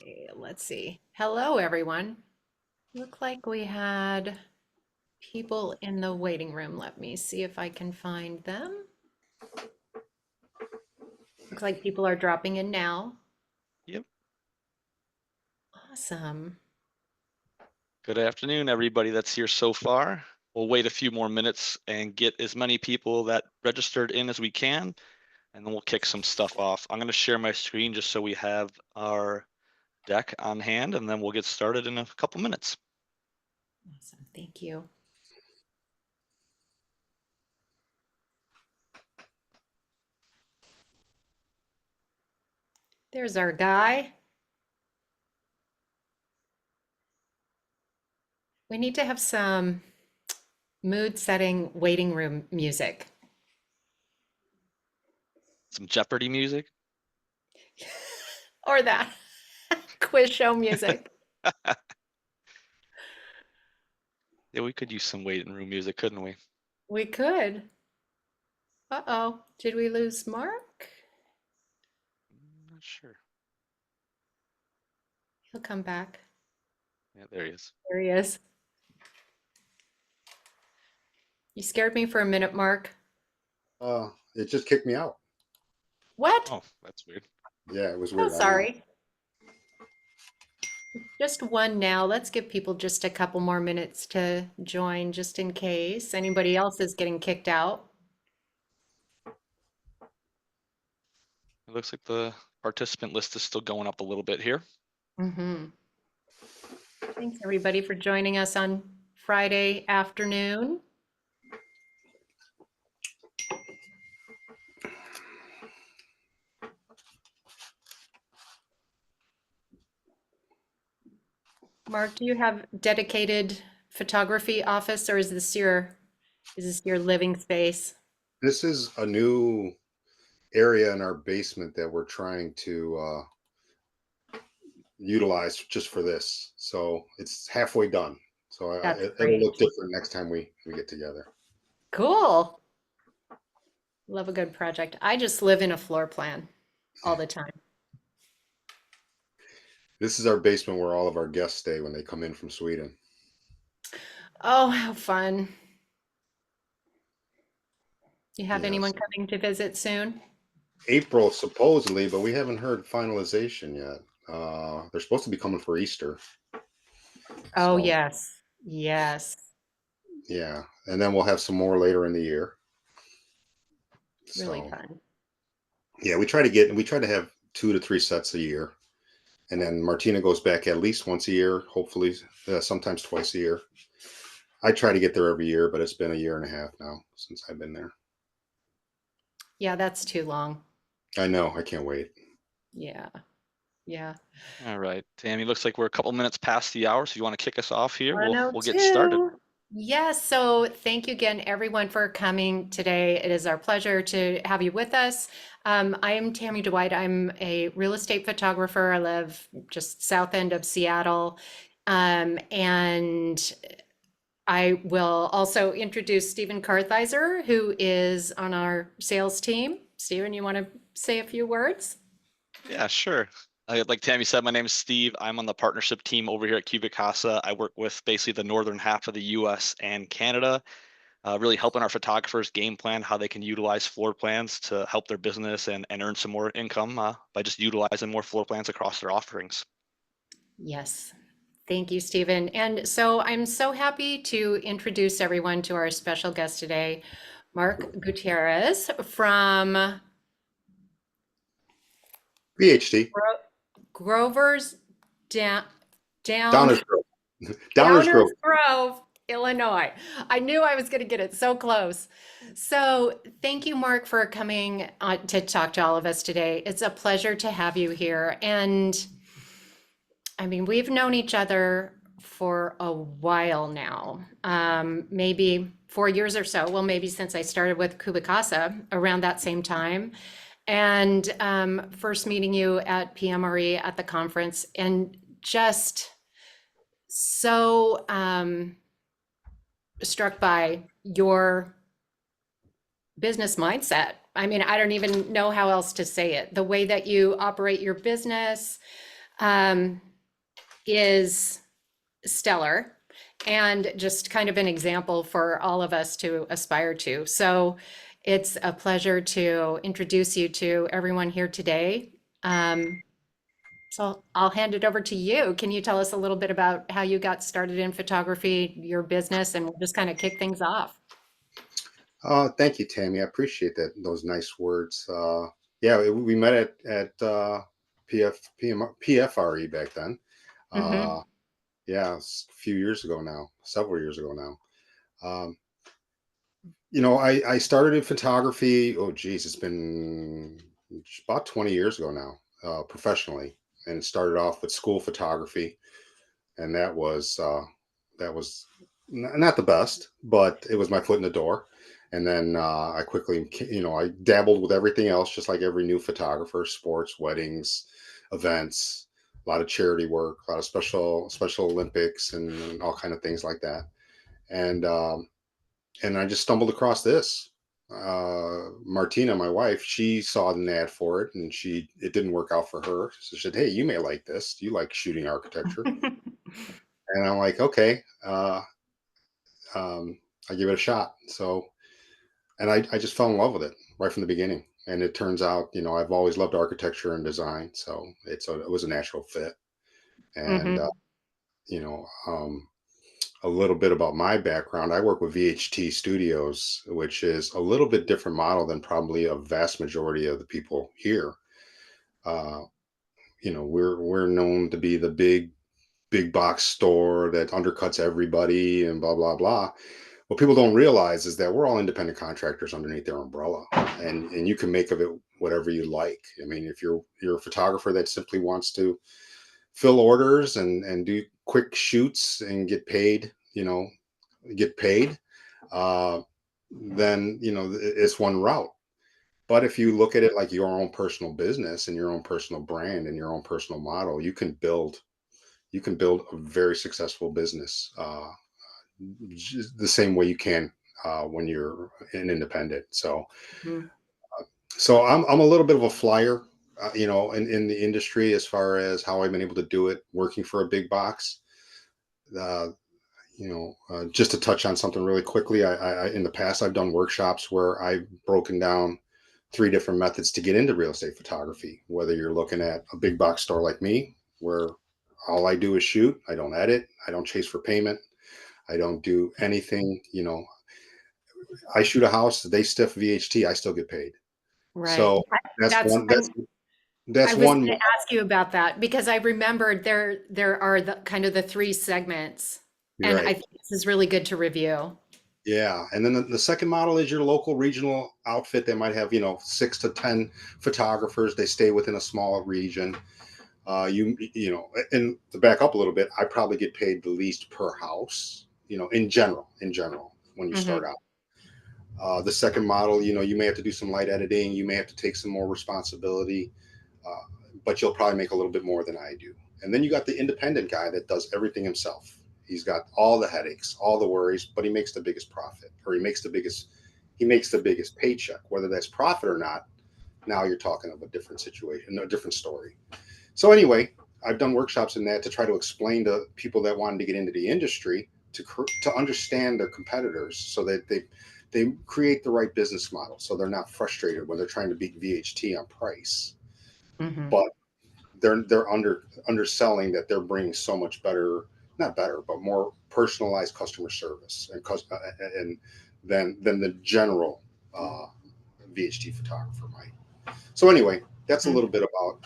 Okay, let's see. Hello, everyone. Look like we had people in the waiting room. Let me see if I can find them. Looks like people are dropping in now. Yep. Awesome. Good afternoon, everybody that's here so far. We'll wait a few more minutes and get as many people that registered in as we can, and then we'll kick some stuff off. I'm going to share my screen just so we have our deck on hand, and then we'll get started in a couple minutes. Awesome. Thank you. There's our guy. We need to have some mood setting waiting room music. Some Jeopardy music. Or that quiz show music. Yeah, we could use some waiting room music, couldn't we? We could. Uh-oh. Did we lose Mark? Not sure. He'll come back. Yeah, there he is. There he is. You scared me for a minute, Mark. It just kicked me out. What? Oh, that's weird. Yeah, it was Oh, weird. I don't know. sorry. Just one now. Let's give people just a couple more minutes to join just in case anybody else is getting kicked out. It looks like the participant list is still going up a little bit here. Thanks everybody for joining us on Friday afternoon. Mark, do you have dedicated photography office or is this your living space? This is a new area in our basement that we're trying to utilize just for this. So it's halfway done. So That's it'll look great. different next time we get together. Cool. Love a good project. I just live in a floor plan all the time. This is our basement where all of our guests stay when they come in from Sweden. Oh, how fun. You have anyone Yes. coming to visit soon? April supposedly, but we haven't heard finalization yet. They're supposed to be coming for Easter. Oh, So yes. Yes. yeah. And then we'll have some more later in the year. Really So fun. yeah, we try to have 2 to 3 sets a year. And then Martina goes back at least once a year, hopefully, sometimes twice a year. I try to get there every year, but it's been a year and a half now since I've been there. Yeah, that's too long. I know, I can't wait. Yeah. Yeah. All right, Tammy, looks like we're a couple minutes past the hour, so you want to kick us off here? We'll get started. 102. Yes, so thank you again, everyone, for coming today. It is our pleasure to have you with us. I am Tammy Dwight. I'm a real estate photographer. I live just south end of Seattle. And I will also introduce Stephen Kartheiser, who is on our sales team. Stephen, you want to say a few words? Yeah, sure. Like Tammy said, my name is Steve. I'm on the partnership team over here at CubiCasa. I work with basically the northern half of the US and Canada, really helping our photographers game plan how they can utilize floor plans to help their business and earn some more income by just utilizing more floor plans across their offerings. Yes. Thank you, Stephen. And so I'm so happy to introduce everyone to our special guest today, Mark Gutierrez from PhD, Grover's Down, Down Downers Grove. Downers Downers Grove. Grove, Illinois. I knew I was going to get it so close. So thank you, Mark, for coming to talk to all of us today. It's a pleasure to have you here. And I mean, we've known each other for a while now, maybe 4 years or so. Well, maybe since I started with CubiCasa around that same time. And first meeting you at PMRE at the conference, and just so struck by your business mindset. I mean, I don't even know how else to say it. The way that you operate your business, um, is stellar and just kind of an example for all of us to aspire to. So it's a pleasure to introduce you to everyone here today. So I'll hand it over to you. Can you tell us a little bit about how you got started in photography, your business, and we'll just kind of kick things off. Thank you, Tammy. I appreciate that those nice words. Yeah, we met at PFRE back then. Hmm. Uh, yeah, it's a few years ago now, several years ago now. Um, I started in photography. Oh, geez, it's been about 20 years ago now, professionally, and started off with school photography, and that was not the best, but it was my foot in the door. And then I quickly, I dabbled with everything else, just like every new photographer: sports, weddings, events, a lot of charity work, a lot of Special Olympics, and all kind of things like that. And I just stumbled across this. Martina, my wife, she saw an ad for it, and it didn't work out for her. So she said, "Hey, you may like this. Do you like shooting architecture?" And I'm like, "Okay." I give it a shot. So, and I just fell in love with it right from the beginning. And it turns out, I've always loved architecture and design, so it was a natural fit. And Hmm. you know, um, a little bit about my background: I work with VHT Studios, which is a little bit different model than probably a vast majority of the people here. Uh, we're known to be the big box store that undercuts everybody and blah blah blah. What people don't realize is that we're all independent contractors underneath their umbrella, and you can make of it whatever you like. I mean, if you're a photographer that simply wants to fill orders and do quick shoots and get paid, uh, then it's one route. But if you look at it like your own personal business and your own personal brand and your own personal model, you can build a very successful business, just the same way you can when you're an independent. So I'm a little bit of a flyer, in the industry, as far as how I've been able to do it working for a big box. Uh, just to touch on something really quickly, in the past I've done workshops where I've broken down three different methods to get into real estate photography. Whether you're looking at a big box store like me, where all I do is shoot, I don't edit, I don't chase for payment, I don't do anything. I shoot a house, they stiff VHT, I still get paid. Right. So that's That's, one. That's I that's was one. going to ask you about that because I remembered there are the kind of the three segments, You're and I right. think this is really good to review. Yeah, and then the second model is your local regional outfit. They might have 6 to 10 photographers. They stay within a small region. And to back up a little bit, I probably get paid the least per house. In general, when you start Hmm. out. The second model, you may have to do some light editing. You may have to take some more responsibility, uh, but you'll probably make a little bit more than I do. And then you got the independent guy that does everything himself. He's got all the headaches, all the worries, but he makes the biggest profit, or he makes the biggest paycheck. Whether that's profit or not, now you're talking of a different situation, a different story. So anyway, I've done workshops in that to try to explain to people that wanted to get into the industry to understand their competitors, so that they create the right business model, so they're not frustrated when they're trying to beat VHT on price, Hmm. but they're underselling that they're bringing so much better, not better, but more personalized customer service and than the general uh, VHT photographer might. So anyway, that's a little bit about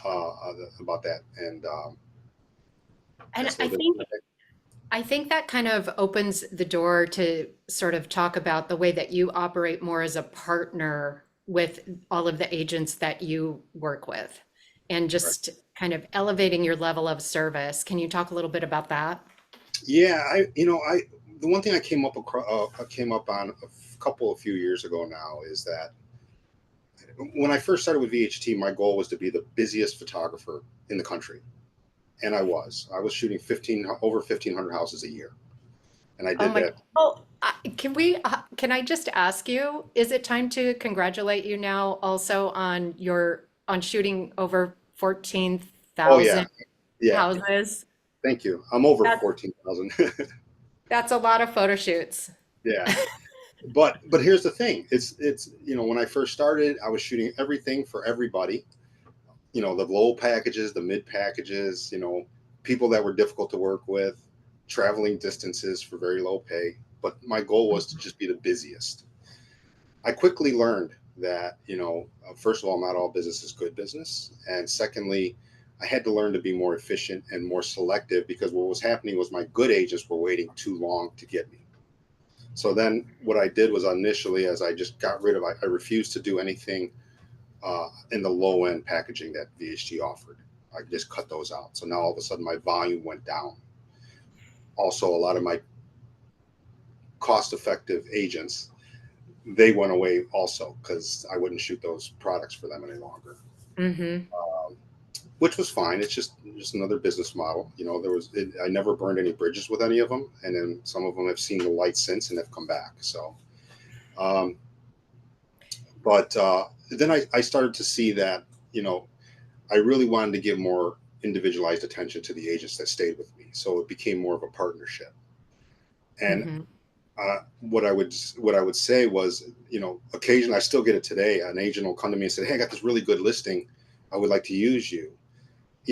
that, and And that's a little bit. I think that kind of opens the door to sort of talk about the way that you operate more as a partner with all of the agents that you work with and Right. just kind of elevating your level of service. Can you talk a little bit about that? Yeah, the one thing I came up on a few years ago now is that when I first started with VHT, my goal was to be the busiest photographer in the country, and I was shooting 1,500 houses a year, and I Oh did my, that. oh, can I just ask you, is it time to congratulate you now also on on shooting over Oh yeah, 14,000? Yeah. houses. Thank you. I'm over That's 14,000. that's a lot of photo shoots. Yeah. But here's the thing. It's when I first started, I was shooting everything for everybody. The low packages, the mid packages, people that were difficult to work with, traveling distances for very low pay. But my goal was to just be the busiest. I quickly learned that, first of all, not all business is good business. And secondly, I had to learn to be more efficient and more selective because what was happening was my good agents were waiting too long to get me. So then what I did was initially, as I just got rid of, I refused to do anything in the low end packaging that VHT offered. I just cut those out. So now all of a sudden my volume went down. Also, a lot of my cost effective agents, they went away also because I wouldn't shoot those products for them any longer. Mm-hmm. Which was fine. It's just another business model. I never burned any bridges with any of them, and then some of them have seen the light since and have come back. So, but then I started to see that I really wanted to give more individualized attention to the agents that stayed with me. So it became more of a partnership. And Mm-hmm. what I would say was, occasionally I still get it today. An agent will come to me and say, "Hey, I got this really good listing. I would like to use you."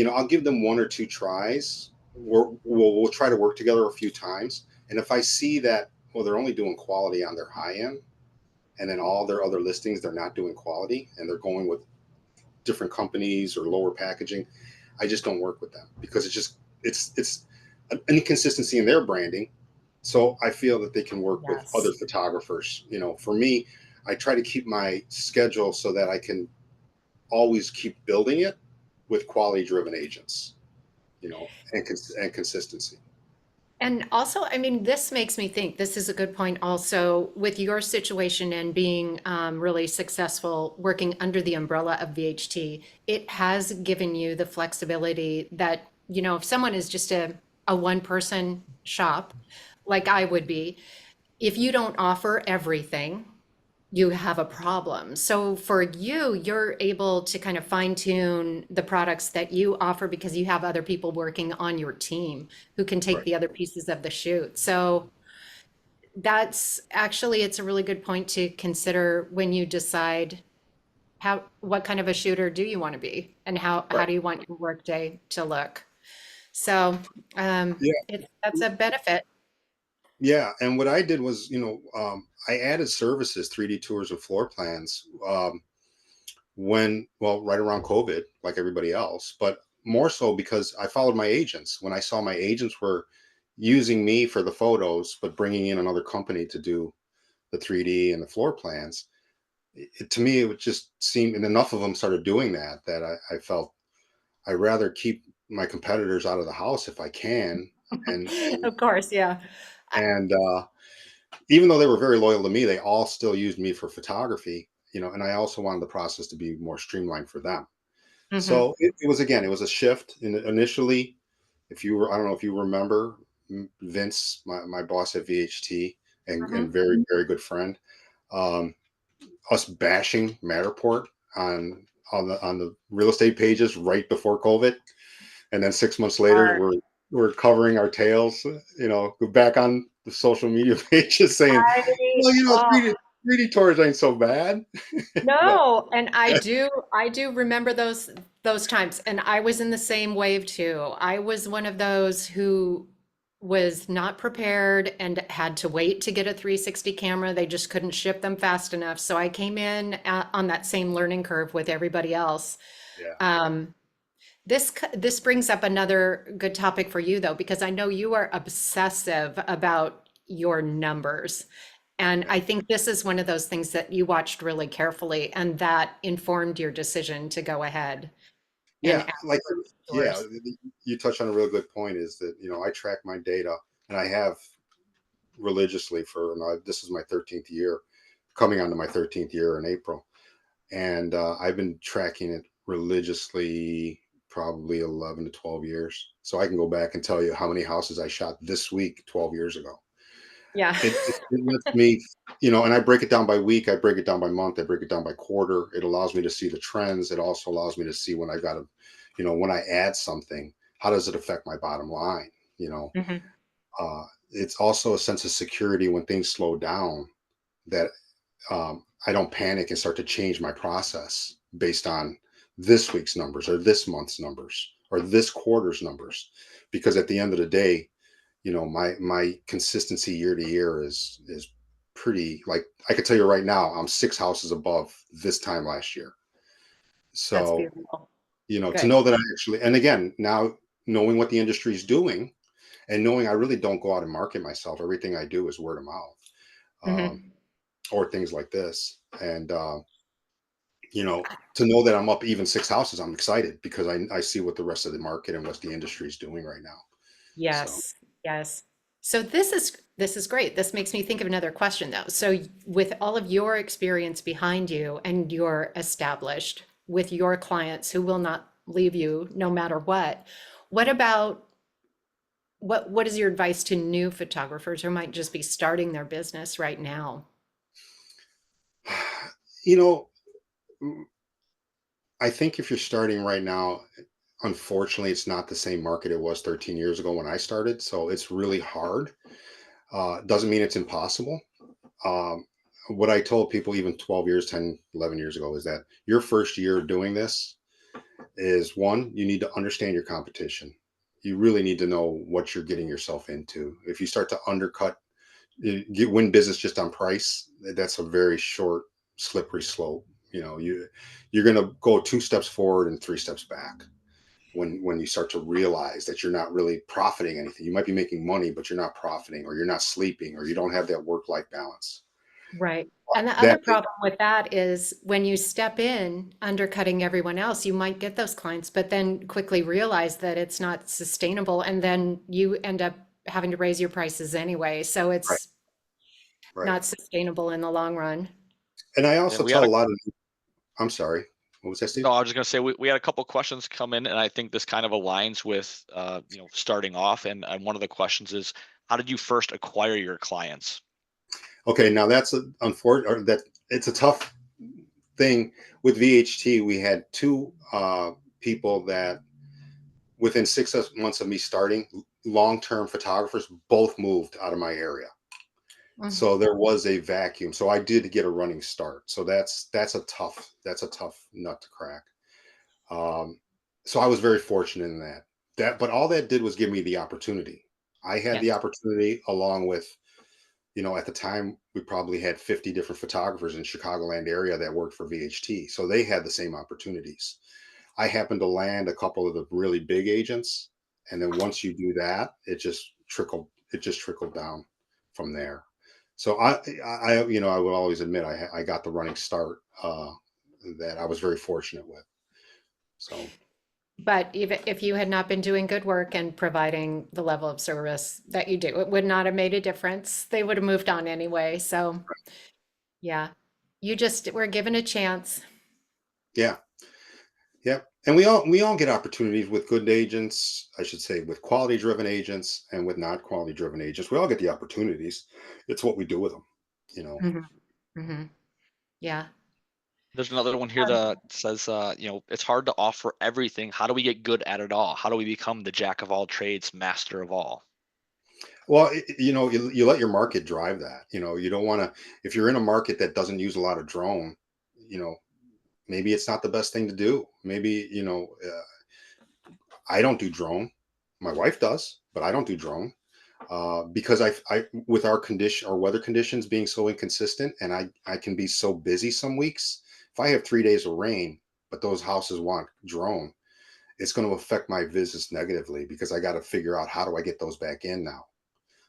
I'll give them one or two tries. We'll try to work together a few times. And if I see that, well, they're only doing quality on their high end, and then all their other listings, they're not doing quality, and they're going with different companies or lower packaging, I just don't work with them because it's an inconsistency in their branding. So I feel that they can work with other Yes. photographers. For me, I try to keep my schedule so that I can always keep building it with quality driven agents, and consistency. And also, I mean, this makes me think this is a good point also with your situation and being really successful working under the umbrella of VHT. It has given you the flexibility that, if someone is just a one person shop, like I would be, if you don't offer everything, you have a problem. So for you, you're able to kind of fine tune the products that you offer because you have other people working on your team who can take Right. the other pieces of the shoot. So that's actually, it's a really good point to consider when you decide what kind of a shooter do you want to be and how Right. do you want your workday to look? So Yeah. that's a benefit. Yeah. And what I did was, I added services, 3D tours and floor plans, right around COVID, like everybody else, but more so because I followed my agents. When I saw my agents were using me for the photos, but bringing in another company to do the 3D and the floor plans, to me, it would just seem, and enough of them started doing that I felt I'd rather keep my competitors out of the house if I can. And, and, Of course, yeah. and, even though they were very loyal to me, they all still used me for photography, and I also wanted the process to be more streamlined for them. Hmm. So it was a shift. Initially, I don't know if you remember Vince, my boss at VHT, and Hmm. very, very good friend, um, us bashing Matterport on the real estate pages right before COVID. And then 6 months later, we're covering our tails, go back on the social media pages saying, I, well, oh, 3D tours ain't so bad. But no, and I do remember those times, and I was in the same wave too. I was one of those who was not prepared and had to wait to get a 360 camera. They just couldn't ship them fast enough. So I came in on that same learning curve with everybody else. yeah, Um, this brings up another good topic for you though, because I know you are obsessive about your numbers. And yeah, I think this is one of those things that you watched really carefully and that informed your decision to go ahead and yeah. add Like, yeah, stores. you touched on a real good point. Is that I track my data, and I have religiously for this is my 13th year, coming onto my 13th year in April, and I've been tracking it religiously probably 11 to 12 years. So I can go back and tell you how many houses I shot this week 12 years ago. Yeah. It lets me, and I break it down by week, I break it down by month, I break it down by quarter. It allows me to see the trends. It also allows me to see when I got to, when I add something, how does it affect my bottom line? You know, Mhm. it's also a sense of security when things slow down that I don't panic and start to change my process based on this week's numbers or this month's numbers or this quarter's numbers, because at the end of the day, you know, my consistency year to year is pretty, like, I could tell you right now, I'm 6 houses above this time last year. That's So, beautiful. you know, to Good. know that I actually, and again, now knowing what the industry is doing and knowing I really don't go out and market myself, everything I do is word of mouth, um, Mhm. or things like this. And, you know, to know that I'm up even 6 houses, I'm excited because I see what the rest of the market and what the industry is doing right now. So, Yes, yes. So this is great. This makes me think of another question though. So with all of your experience behind you and you're established with your clients who will not leave you no matter what about what is your advice to new photographers who might just be starting their business right now? you know, I think if you're starting right now, unfortunately, it's not the same market it was 13 years ago when I started. So it's really hard. Doesn't mean it's impossible. Um, what I told people even 12 years, 10, 11 years ago is that your first year doing this is, one, you need to understand your competition. You really need to know what you're getting yourself into. If you start to undercut, win business just on price, that's a very short, slippery slope. You know, you're going to go 2 steps forward and 3 steps back when you start to realize that you're not really profiting anything. You might be making money, but you're not profiting, or you're not sleeping, or you don't have that work-life balance. Right. And the other That problem with that is when you step in undercutting everyone else, you might get those clients, but then quickly realize that it's not sustainable. And then you end up having to raise your prices anyway. So right, it's right. not sustainable in the long run. And I Yeah, also we tell had a a lot of, I'm sorry, what was that, no, Steve? I was just gonna say we had a couple questions come in, and I think this kind of aligns with starting off. And one of the questions is, how did you first acquire your clients? Okay, now that's unfortunate. That it's a tough thing with VHT. We had two people that within 6 months of me starting, long-term photographers, both moved out of my area. Mm. So there was a vacuum. So I did get a running start. So that's a tough nut to crack. Um, so I was very fortunate in that. But all that did was give me the opportunity. I had the Yes. opportunity along with, you know, at the time we probably had 50 different photographers in Chicagoland area that worked for VHT. So they had the same opportunities. I happened to land a couple of the really big agents, and then once you do that, it just trickled down from there. So you know, I would always admit I got the running start that I was very fortunate with. So But even if you had not been doing good work and providing the level of service that you do, it would not have made a difference. They would have moved on anyway. So yeah, you just were given a chance. yeah, yeah. And we all get opportunities with good agents, I should say, with quality driven agents and with not quality driven agents. We all get the opportunities. It's what we do with them, you know. Hmm. Hmm. Yeah. There's another one here that says, it's hard to offer everything. How do we get good at it all? How do we become the jack of all trades, master of all? Well, you know, you let your market drive that. You know, you don't want to, if you're in a market that doesn't use a lot of drone, you know, maybe it's not the best thing to do. Maybe, you know, I don't do drone. My wife does, but I don't do drone because with our condition, our weather conditions being so inconsistent, and I can be so busy some weeks. If I have 3 days of rain, but those houses want drone, it's going to affect my business negatively because I got to figure out how do I get those back in now.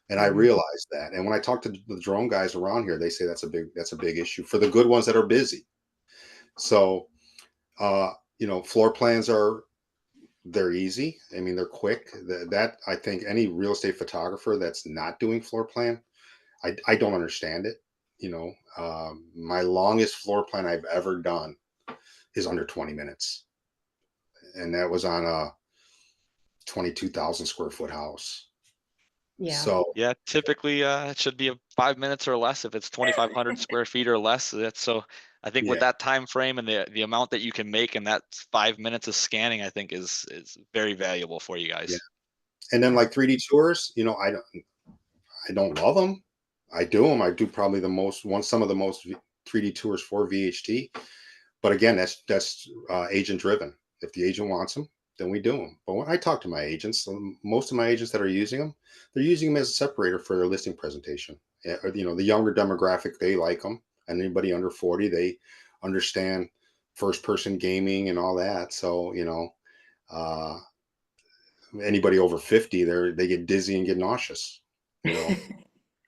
And I Hmm. realized that. And when I talk to the drone guys around here, they say that's a big issue for the good ones that are busy. So you know, floor plans they're easy. I mean, they're quick. That I think any real estate photographer that's not doing floor plan, I don't understand it. You know, my longest floor plan I've ever done is under 20 minutes, and that was on a 22,000 square foot house. Yeah. So Yeah, typically it should be 5 minutes or less if it's 2,500 square feet or less. That's so I think with Yeah, that time frame and the amount that you can make in that 5 minutes of scanning, I think is very valuable for you yeah. guys. And then Yeah. like 3D tours, I don't love them. I do them. I do probably some of the most 3D tours for VHT. But again, that's agent driven. If the agent wants them, then we do them. But when I talk to my agents, most of my agents that are using them, they're using them as a separator for their listing presentation. Or, the younger demographic, they like them, and anybody under 40, they understand first person gaming and all that. So uh, anybody over 50, they get dizzy and get nauseous. You know,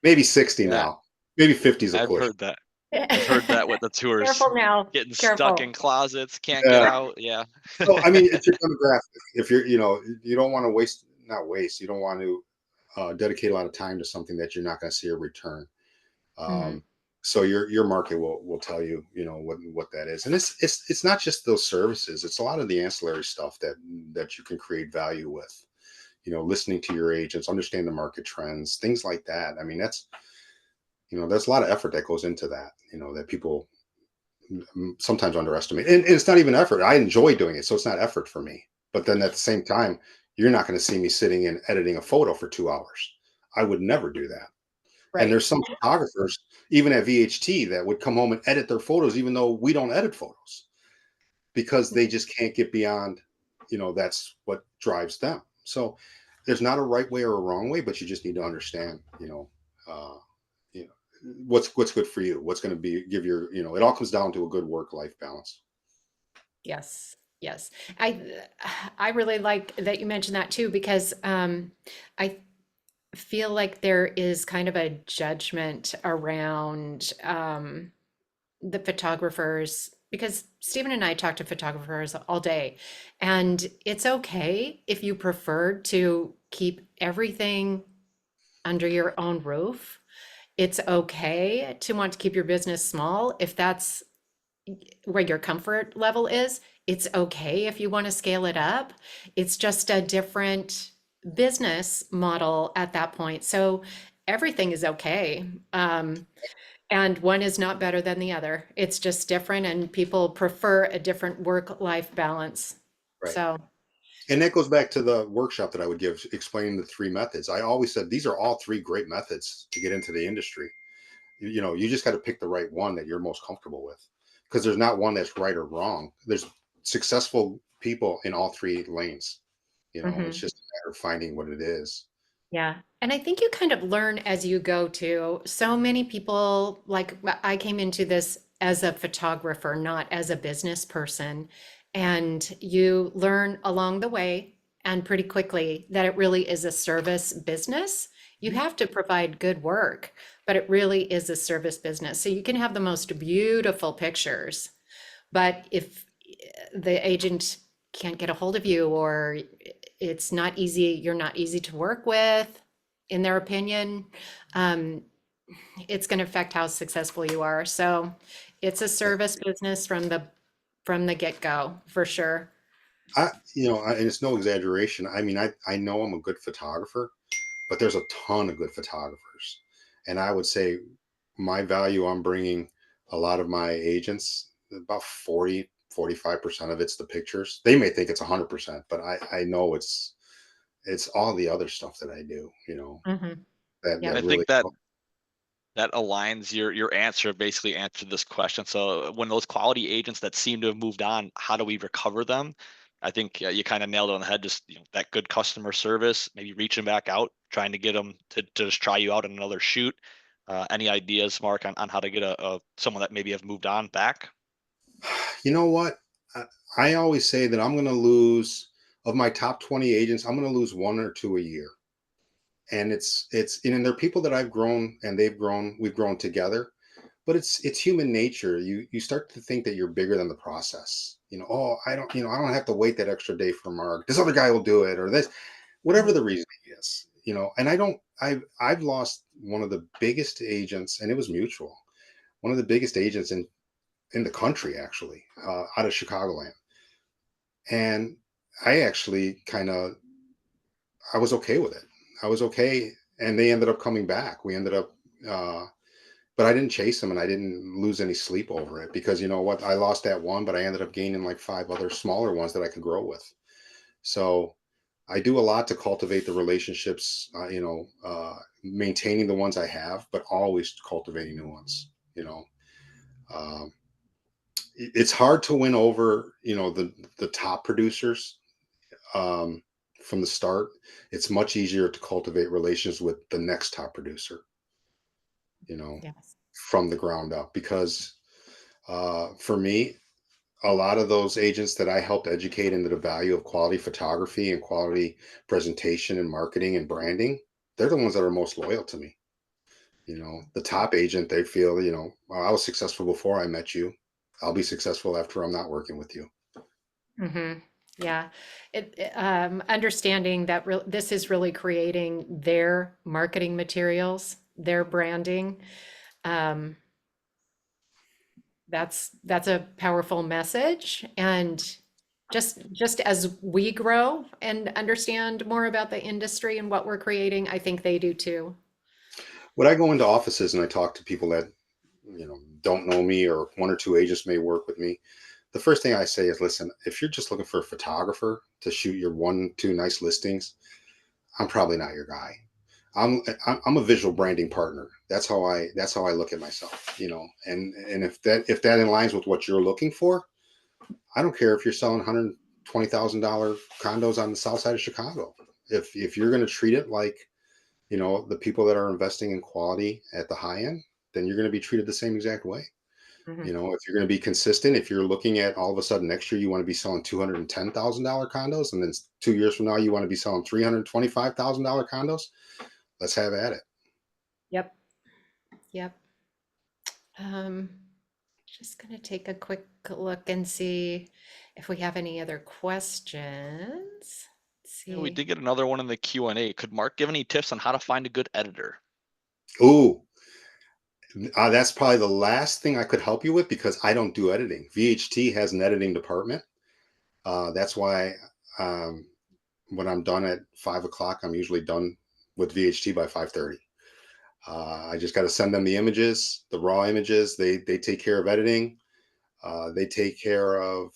maybe 60 Yeah, now, maybe 50 is a I've push. heard that. I've heard that with the tours, Careful now. getting stuck in Careful. closets, can't get Yeah. out. Yeah. So I mean, it's your demographic. If you don't want to not waste. You don't want to dedicate a lot of time to something that you're not going to see a return. Hmm. Um, so your market will tell you what that is, and it's not just those services. It's a lot of the ancillary stuff that you can create value with. Listening to your agents, understand the market trends, things like that. I mean, that's a lot of effort that goes into that. That people sometimes underestimate. And it's not even effort. I enjoy doing it, so it's not effort for me. But then at the same time, you're not going to see me sitting and editing a photo for 2 hours. I would never do that. And Right. there's some photographers, even at VHT, that would come home and edit their photos, even though we don't edit photos, because they just can't get beyond, that's what drives them. So there's not a right way or a wrong way, but you just need to understand, you know, what's good for you, what's going to give it all comes down to a good work-life balance. Yes. Yes. I I really like that you mentioned that too, because I feel like there is kind of a judgment around the photographers, because Stephen and I talk to photographers all day, and it's okay if you prefer to keep everything under your own roof. It's okay to want to keep your business small if that's where your comfort level is. It's okay if you want to scale it up. It's just a different business model at that point. So everything is okay. And one is not better than the other. It's just different, and people prefer a different work-life balance. Right. So, And that goes back to the workshop that I would give explaining the three methods. I always said these are all three great methods to get into the industry. You just got to pick the right one that you're most comfortable with, because there's not one that's right or wrong. There's successful people in all three lanes. It's mhm. just a matter of finding what it is. Yeah. And I think you kind of learn as you go too. So many people, like I came into this as a photographer, not as a business person. And you learn along the way and pretty quickly that it really is a service business. You Mhm. have to provide good work, but it really is a service business. So you can have the most beautiful pictures, but if the agent can't get a hold of you, or it's not easy, you're not easy to work with, in their opinion, um, it's going to affect how successful you are. So it's a Yeah. service business from the get-go, for sure. And it's no exaggeration. I mean, I know I'm a good photographer, but there's a ton of good photographers. And I would say my value I'm bringing a lot of my agents, about 40, 45% of it's the pictures. They may think it's 100%, but I know it's all the other stuff that I do, Hmm. that And I Yep. really, think that aligns your answer basically answered this question. So when those quality agents that seem to have moved on, how do we recover them? I think you kind of nailed it on the head. Just that good customer service, maybe reaching back out, trying to get them to just try you out in another shoot. Any ideas, Mark, on how to get a someone that maybe have moved on back? you know what? I, I always say that I'm going to lose of my top 20 agents, I'm going to lose one or two a year. And and they're people that I've grown and we've grown together, but it's human nature. You start to think that you're bigger than the process. Oh, I don't have to wait that extra day for Mark. This other guy will do it, or this, whatever the reason is. And I've lost one of the biggest agents, and it was mutual. One of the biggest agents in the country, actually, out of Chicagoland. And I actually I was okay with it. I was okay. And they ended up coming back. We ended up, uh, but I didn't chase them and I didn't lose any sleep over it because you know what? I lost that one, but I ended up gaining like 5 other smaller ones that I could grow with. So I do a lot to cultivate the relationships, maintaining the ones I have, but always cultivating new ones. Um, it's hard to win over, the top producers um, from the start. It's much easier to cultivate relations with the next top producer, you know, Yes. from the ground up. Because for me, a lot of those agents that I helped educate into the value of quality photography and quality presentation and marketing and branding, they're the ones that are most loyal to me. The top agent, they feel, well, I was successful before I met you. I'll be successful after I'm not working with you. Hmm. Yeah. Understanding that this is really creating their marketing materials, their branding. Um, that's a powerful message. And just as we grow and understand more about the industry and what we're creating, I think they do too. When I go into offices and I talk to people that, don't know me or one or two agents may work with me, the first thing I say is, listen, if you're just looking for a photographer to shoot your 1, 2 nice listings, I'm probably not your guy. I'm a visual branding partner. That's how I look at myself, and if that aligns with what you're looking for, I don't care if you're selling $120,000 condos on the south side of Chicago. If you're going to treat it like, the people that are investing in quality at the high end, then you're going to be treated the same exact way. Mhm. If you're going to be consistent, if you're looking at all of a sudden next year you want to be selling $210,000 condos, and then 2 years from now you want to be selling $325,000 condos, let's have at it. Yep. Yep. Um, just gonna take a quick look and see if we have any other questions. Let's Yeah, we see. did get another one in the Q&A. Could Mark give any tips on how to find a good editor? Ooh, that's probably the last thing I could help you with because I don't do editing. VHT has an editing department. That's why um, when I'm done at 5 o'clock, I'm usually done with VHT by 5:30. I just got to send them the images, the raw images. They take care of editing. They take care of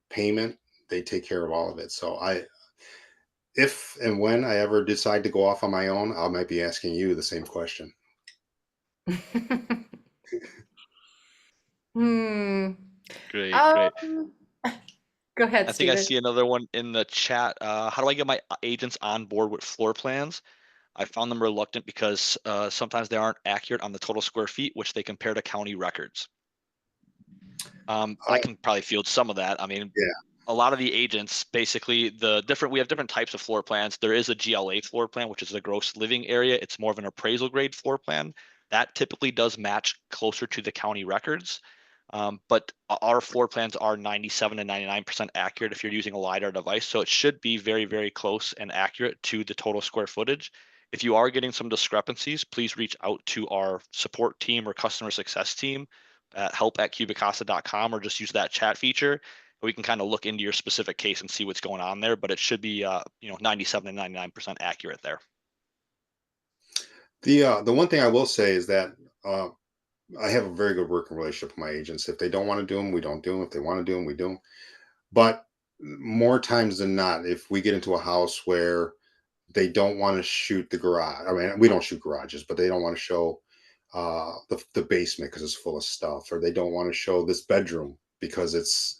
payment. They take care of all of it. So if and when I ever decide to go off on my own, I might be asking you the same question. Hmm. Great, great. Um, go ahead, I think I Stephen. see another one in the chat. How do I get my agents on board with floor plans? I found them reluctant because sometimes they aren't accurate on the total square feet, which they compare to county records. I Oh, can probably field some of that. I mean, yeah. a lot of the agents basically we have different types of floor plans. There is a GLA floor plan, which is the gross living area. It's more of an appraisal grade floor plan. That typically does match closer to the county records. But our floor plans are 97 to 99% accurate if you're using a LiDAR device. So it should be very, very close and accurate to the total square footage. If you are getting some discrepancies, please reach out to our support team or customer success team at help@cubicasa.com, or just use that chat feature. We can kind of look into your specific case and see what's going on there, but it should be 97 to 99% accurate there. The one thing I will say is that uh, I have a very good working relationship with my agents. If they don't want to do them, we don't do them. If they want to do them, we do them. But more times than not, if we get into a house where they don't want to shoot the garage, I mean, we don't shoot garages, but they don't want to show the basement because it's full of stuff, or they don't want to show this bedroom because it's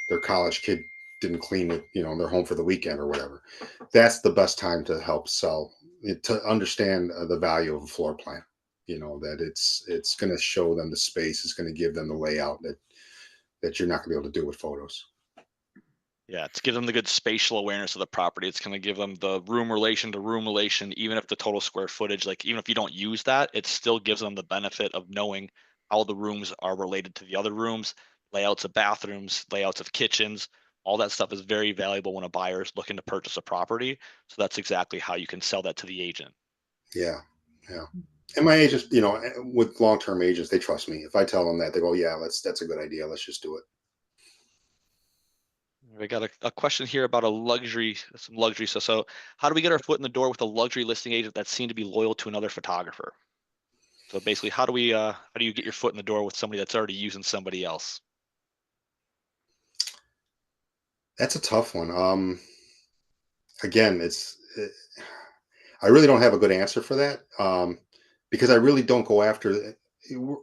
their college kid didn't clean it, they're home for the weekend or whatever. That's the best time to help sell it, to understand the value of a floor plan. That it's going to show them the space, it's going to give them the layout that you're not going to be able to do with photos. Yeah, to give them the good spatial awareness of the property. It's going to give them the room relation to room relation, even if the total square footage, like even if you don't use that, it still gives them the benefit of knowing how the rooms are related to the other rooms, layouts of bathrooms, layouts of kitchens. All that stuff is very valuable when a buyer is looking to purchase a property. So that's exactly how you can sell that to the agent. Yeah, yeah. And my agents, with long-term agents, they trust me. If I tell them that, they go, "Yeah, that's a good idea. Let's just do it." We got a question here about some luxury. So how do we get our foot in the door with a luxury listing agent that seemed to be loyal to another photographer? So basically, how do you get your foot in the door with somebody that's already using somebody else? That's a tough one. Again, I really don't have a good answer for that, because I really don't go after. Let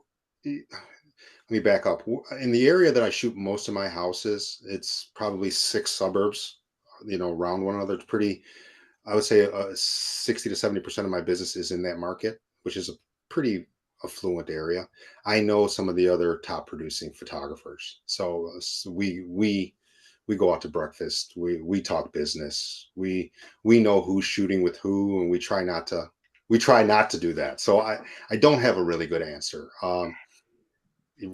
me back up. In the area that I shoot most of my houses, it's probably 6 suburbs, around one another. It's pretty. I would say 60 to 70% of my business is in that market, which is a pretty affluent area. I know some of the other top producing photographers, so we go out to breakfast. We talk business. We know who's shooting with who, and we try not to do that. So I don't have a really good answer.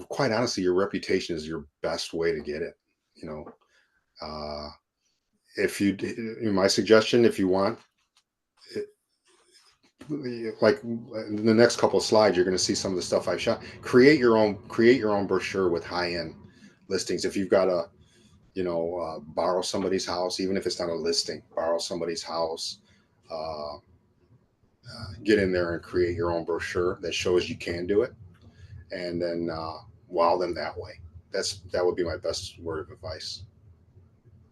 Quite honestly, your reputation is your best way to get it. You know, uh, if you, my suggestion, if you want, it, like in the next couple of slides, you're going to see some of the stuff I've shot. Create your own brochure with high end listings. If you've got to, borrow somebody's house, even if it's not a listing, borrow somebody's house. Uh, get in there and create your own brochure that shows you can do it, and then wow them that way. That would be my best word of advice.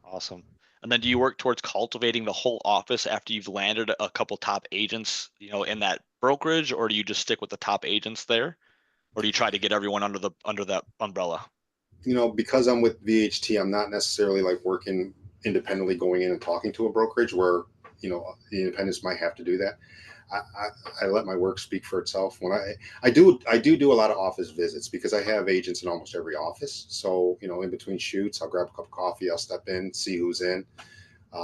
Awesome. And then do you work towards cultivating the whole office after you've landed a couple top agents, in that brokerage, or do you just stick with the top agents there? Or do you try to get everyone under that umbrella? Because I'm with VHT, I'm not necessarily like working independently, going in and talking to a brokerage where the independents might have to do that. I let my work speak for itself. When I do a lot of office visits because I have agents in almost every office. So in between shoots, I'll grab a cup of coffee, I'll step in, see who's in.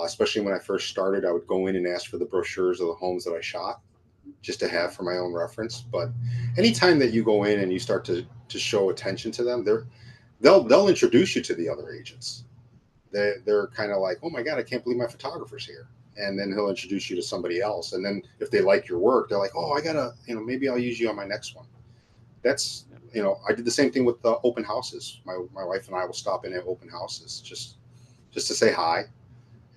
Especially when I first started, I would go in and ask for the brochures of the homes that I shot, just to have for my own reference. But anytime that you go in and you start to show attention to them, they'll introduce you to the other agents. They're kind of like, oh my god, I can't believe my photographer's here, and then he'll introduce you to somebody else. And then if they like your work, they're like, oh, I gotta, maybe I'll use you on my next one. That's I did the same thing with the open houses. My wife and I will stop in at open houses just to say hi,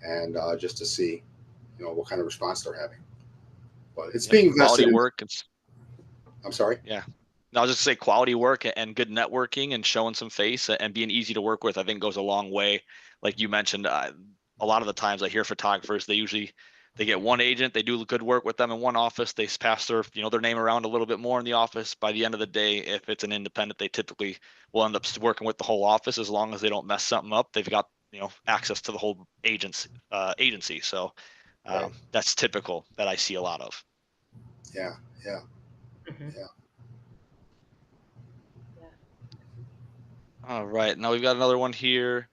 and just to see what kind of response they're having. But it's Yep, being quality vested in. work. I'm sorry. Yeah. No, I'll just say quality work and good networking and showing some face and being easy to work with, I think goes a long way. Like you mentioned, a lot of the times I hear photographers, they get one agent, they do good work with them in one office, they pass their name around a little bit more in the office. By the end of the day, if it's an independent, they typically will end up working with the whole office as long as they don't mess something up. They've got, access to the whole agency. So Right. that's typical that I see a lot of. Yeah. Yeah. Mhm. Yeah. Yeah. All right, now we've got another one here.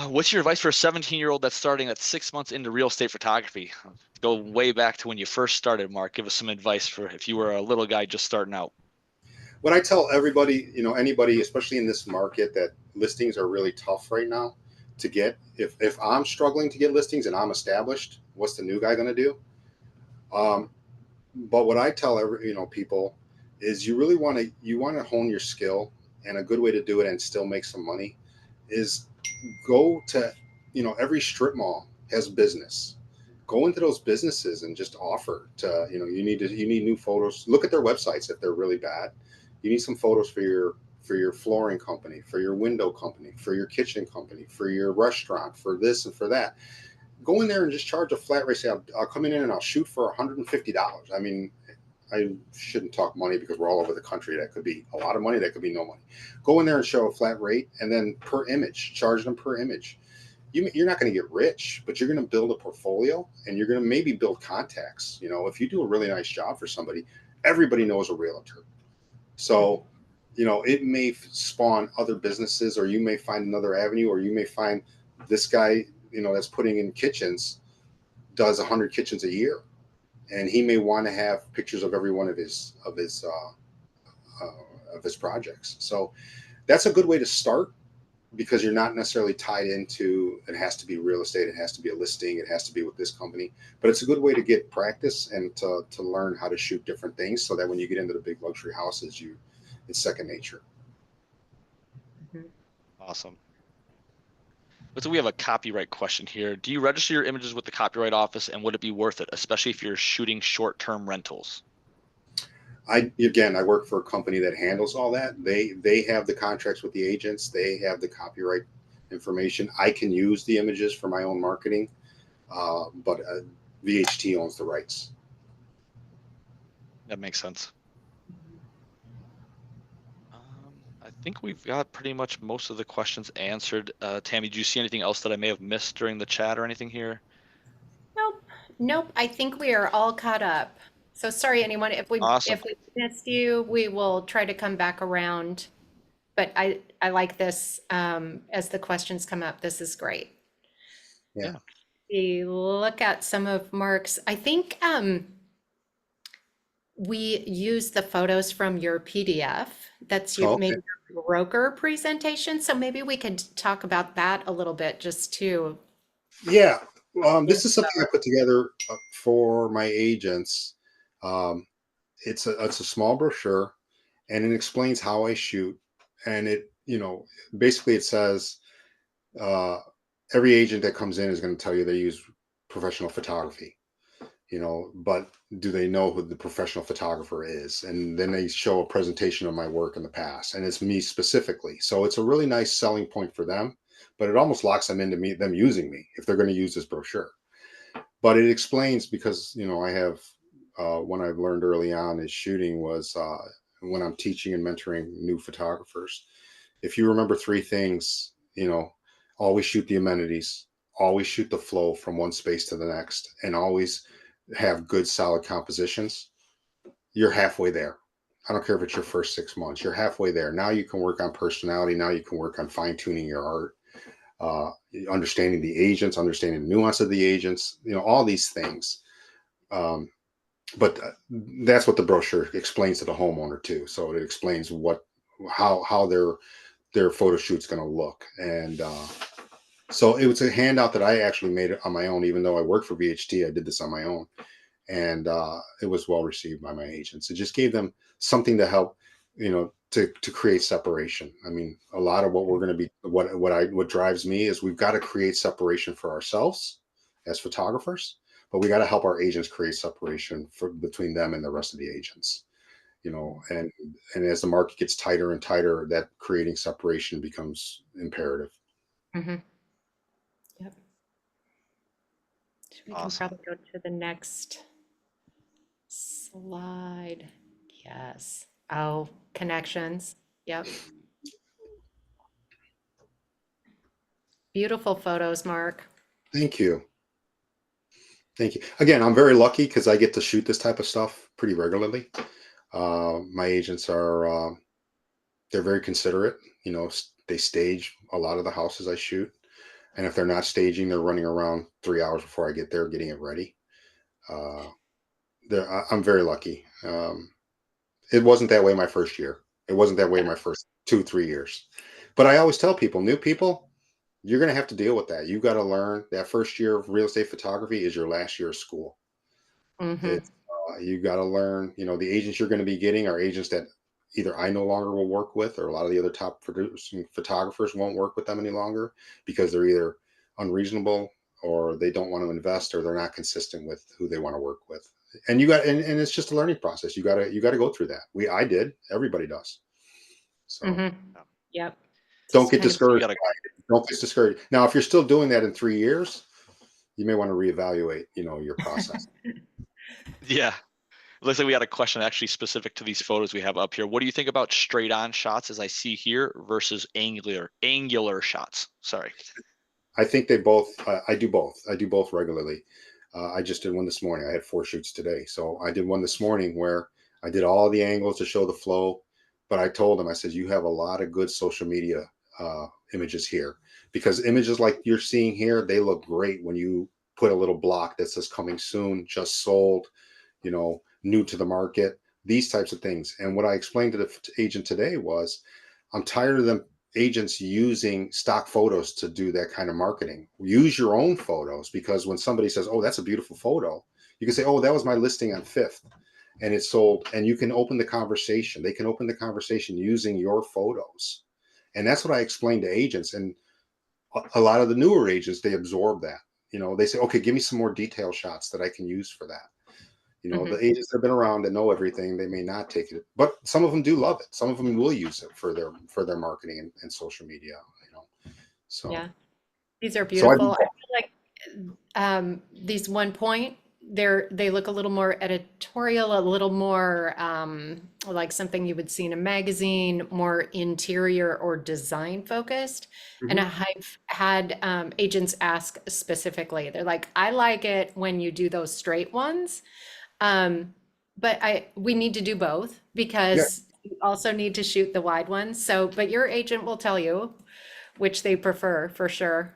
What's your advice for a 17-year-old that's starting at 6 months into real estate photography? Go way back to when you first started, Mark. Give us some advice for if you were a little guy just starting out. What I tell everybody, anybody, especially in this market, that listings are really tough right now to get. If I'm struggling to get listings and I'm established, what's the new guy going to do? But what I tell people is you want to hone your skill, and a good way to do it and still make some money is go to every strip mall has business. Go into those businesses and just offer to you need new photos. Look at their websites if they're really bad. You need some photos for your flooring company, for your window company, for your kitchen company, for your restaurant, for this and for that. Go in there and just charge a flat rate. Say, I'll come in and I'll shoot for $150. I mean, I shouldn't talk money because we're all over the country. That could be a lot of money. That could be no money. Go in there and show a flat rate, and then per image, charge them per image. You're not going to get rich, but you're going to build a portfolio, and you're going to maybe build contacts. If you do a really nice job for somebody, everybody knows a realtor. So, it may spawn other businesses, or you may find another avenue, or you may find this guy, that's putting in kitchens, does 100 kitchens a year, and he may want to have pictures of every one of his projects. So that's a good way to start, because you're not necessarily tied into it has to be real estate, it has to be a listing, it has to be with this company. But it's a good way to get practice and to learn how to shoot different things, so that when you get into the big luxury houses, it's second nature. Mhm. Awesome. So we have a copyright question here. Do you register your images with the Copyright Office, and would it be worth it, especially if you're shooting short-term rentals? I work for a company that handles all that. They have the contracts with the agents. They have the copyright information. I can use the images for my own marketing, but VHT owns the rights. That makes sense. I think we've got pretty much most of the questions answered. Tammy, do you see anything else that I may have missed during the chat or anything here? Nope, nope. I think we are all caught up. So sorry, anyone, Awesome. if we missed you, we will try to come back around. But I like this as the questions come up. This is great. Yeah. Yeah. We look at some of Mark's. I think we use the photos from your PDF. That's Oh, maybe okay. your broker presentation. So maybe we could talk about that a little bit just to. Yeah. This is something I put together for my agents. Um, it's a small brochure, and it explains how I shoot, and basically it says uh, every agent that comes in is going to tell you they use professional photography, but do they know who the professional photographer is? And then they show a presentation of my work in the past, and it's me specifically. So it's a really nice selling point for them, but it almost locks them into them using me if they're going to use this brochure. But it explains, because I have one I've learned early on is shooting was when I'm teaching and mentoring new photographers. If you remember three things, always shoot the amenities, always shoot the flow from one space to the next, and always have good solid compositions, you're halfway there. I don't care if it's your first 6 months, you're halfway there. Now you can work on personality. Now you can work on fine tuning your art, understanding the agents, understanding the nuance of the agents, all these things. But that's what the brochure explains to the homeowner too. So it explains how their photo shoot's going to look. And so it was a handout that I actually made on my own. Even though I work for VHT, I did this on my own, and it was well received by my agents. It just gave them something to help, to create separation. I mean, a lot of what we're going to be, what drives me is we've got to create separation for ourselves as photographers, but we got to help our agents create separation between them and the rest of the agents. And as the market gets tighter and tighter, that creating separation becomes imperative. Mhm. Yep. We can Awesome. probably go to the next slide. Yes. Oh, connections. Yep. Beautiful photos, Mark. Thank you. Thank you. Again, I'm very lucky because I get to shoot this type of stuff pretty regularly. My agents they're very considerate. They stage a lot of the houses I shoot. And if they're not staging, they're running around 3 hours before I get there, getting it ready. Uh, I'm very lucky. It wasn't that way my first year. It wasn't that way my first 2, 3 years. But I always tell people, new people, you're going to have to deal with that. You've got to learn that first year of real estate photography is your last year of school. Mm-hmm. It's you got to learn. The agents you're going to be getting are agents that either I no longer will work with, or a lot of the other top producing photographers won't work with them any longer because they're either unreasonable, or they don't want to invest, or they're not consistent with who they want to work with. And and it's just a learning process. You got to go through that. I did. Everybody does. So Mm-hmm. Yep. don't Just get kind of. You discouraged. gotta, Don't get discouraged. Now, if you're still doing that in 3 years, you may want to reevaluate, your process. yeah. Looks like we had a question actually specific to these photos we have up here. What do you think about straight on shots, as I see here, versus angular shots? Sorry. I think I do both. I do both regularly. I just did one this morning. I had 4 shoots today. So I did one this morning where I did all the angles to show the flow. But I told them, I said, you have a lot of good social media images here, because images like you're seeing here, they look great when you put a little block that says coming soon, just sold, new to the market, these types of things. And what I explained to the agent today was, I'm tired of them agents using stock photos to do that kind of marketing. Use your own photos, because when somebody says, oh, that's a beautiful photo, you can say, oh, that was my listing on Fifth and it sold. And you can open the conversation. They can open the conversation using your photos. And that's what I explained to agents. And a lot of the newer agents, they absorb that. They say, okay, give me some more detail shots that I can use for that. You know, Hmm. the agents that have been around that know everything, they may not take it, but some of them do love it. Some of them will use it for their marketing and social media. You know, so Yeah, these are so I beautiful. I feel like these 1 point, they look a little more editorial, a little more like something you would see in a magazine, more interior or design focused. And Mhm. I've had agents ask specifically, they're like, I like it when you do those straight ones. Um, but we need to do both Yeah. because you also need to shoot the wide ones. So, but your agent will tell you which they prefer for sure.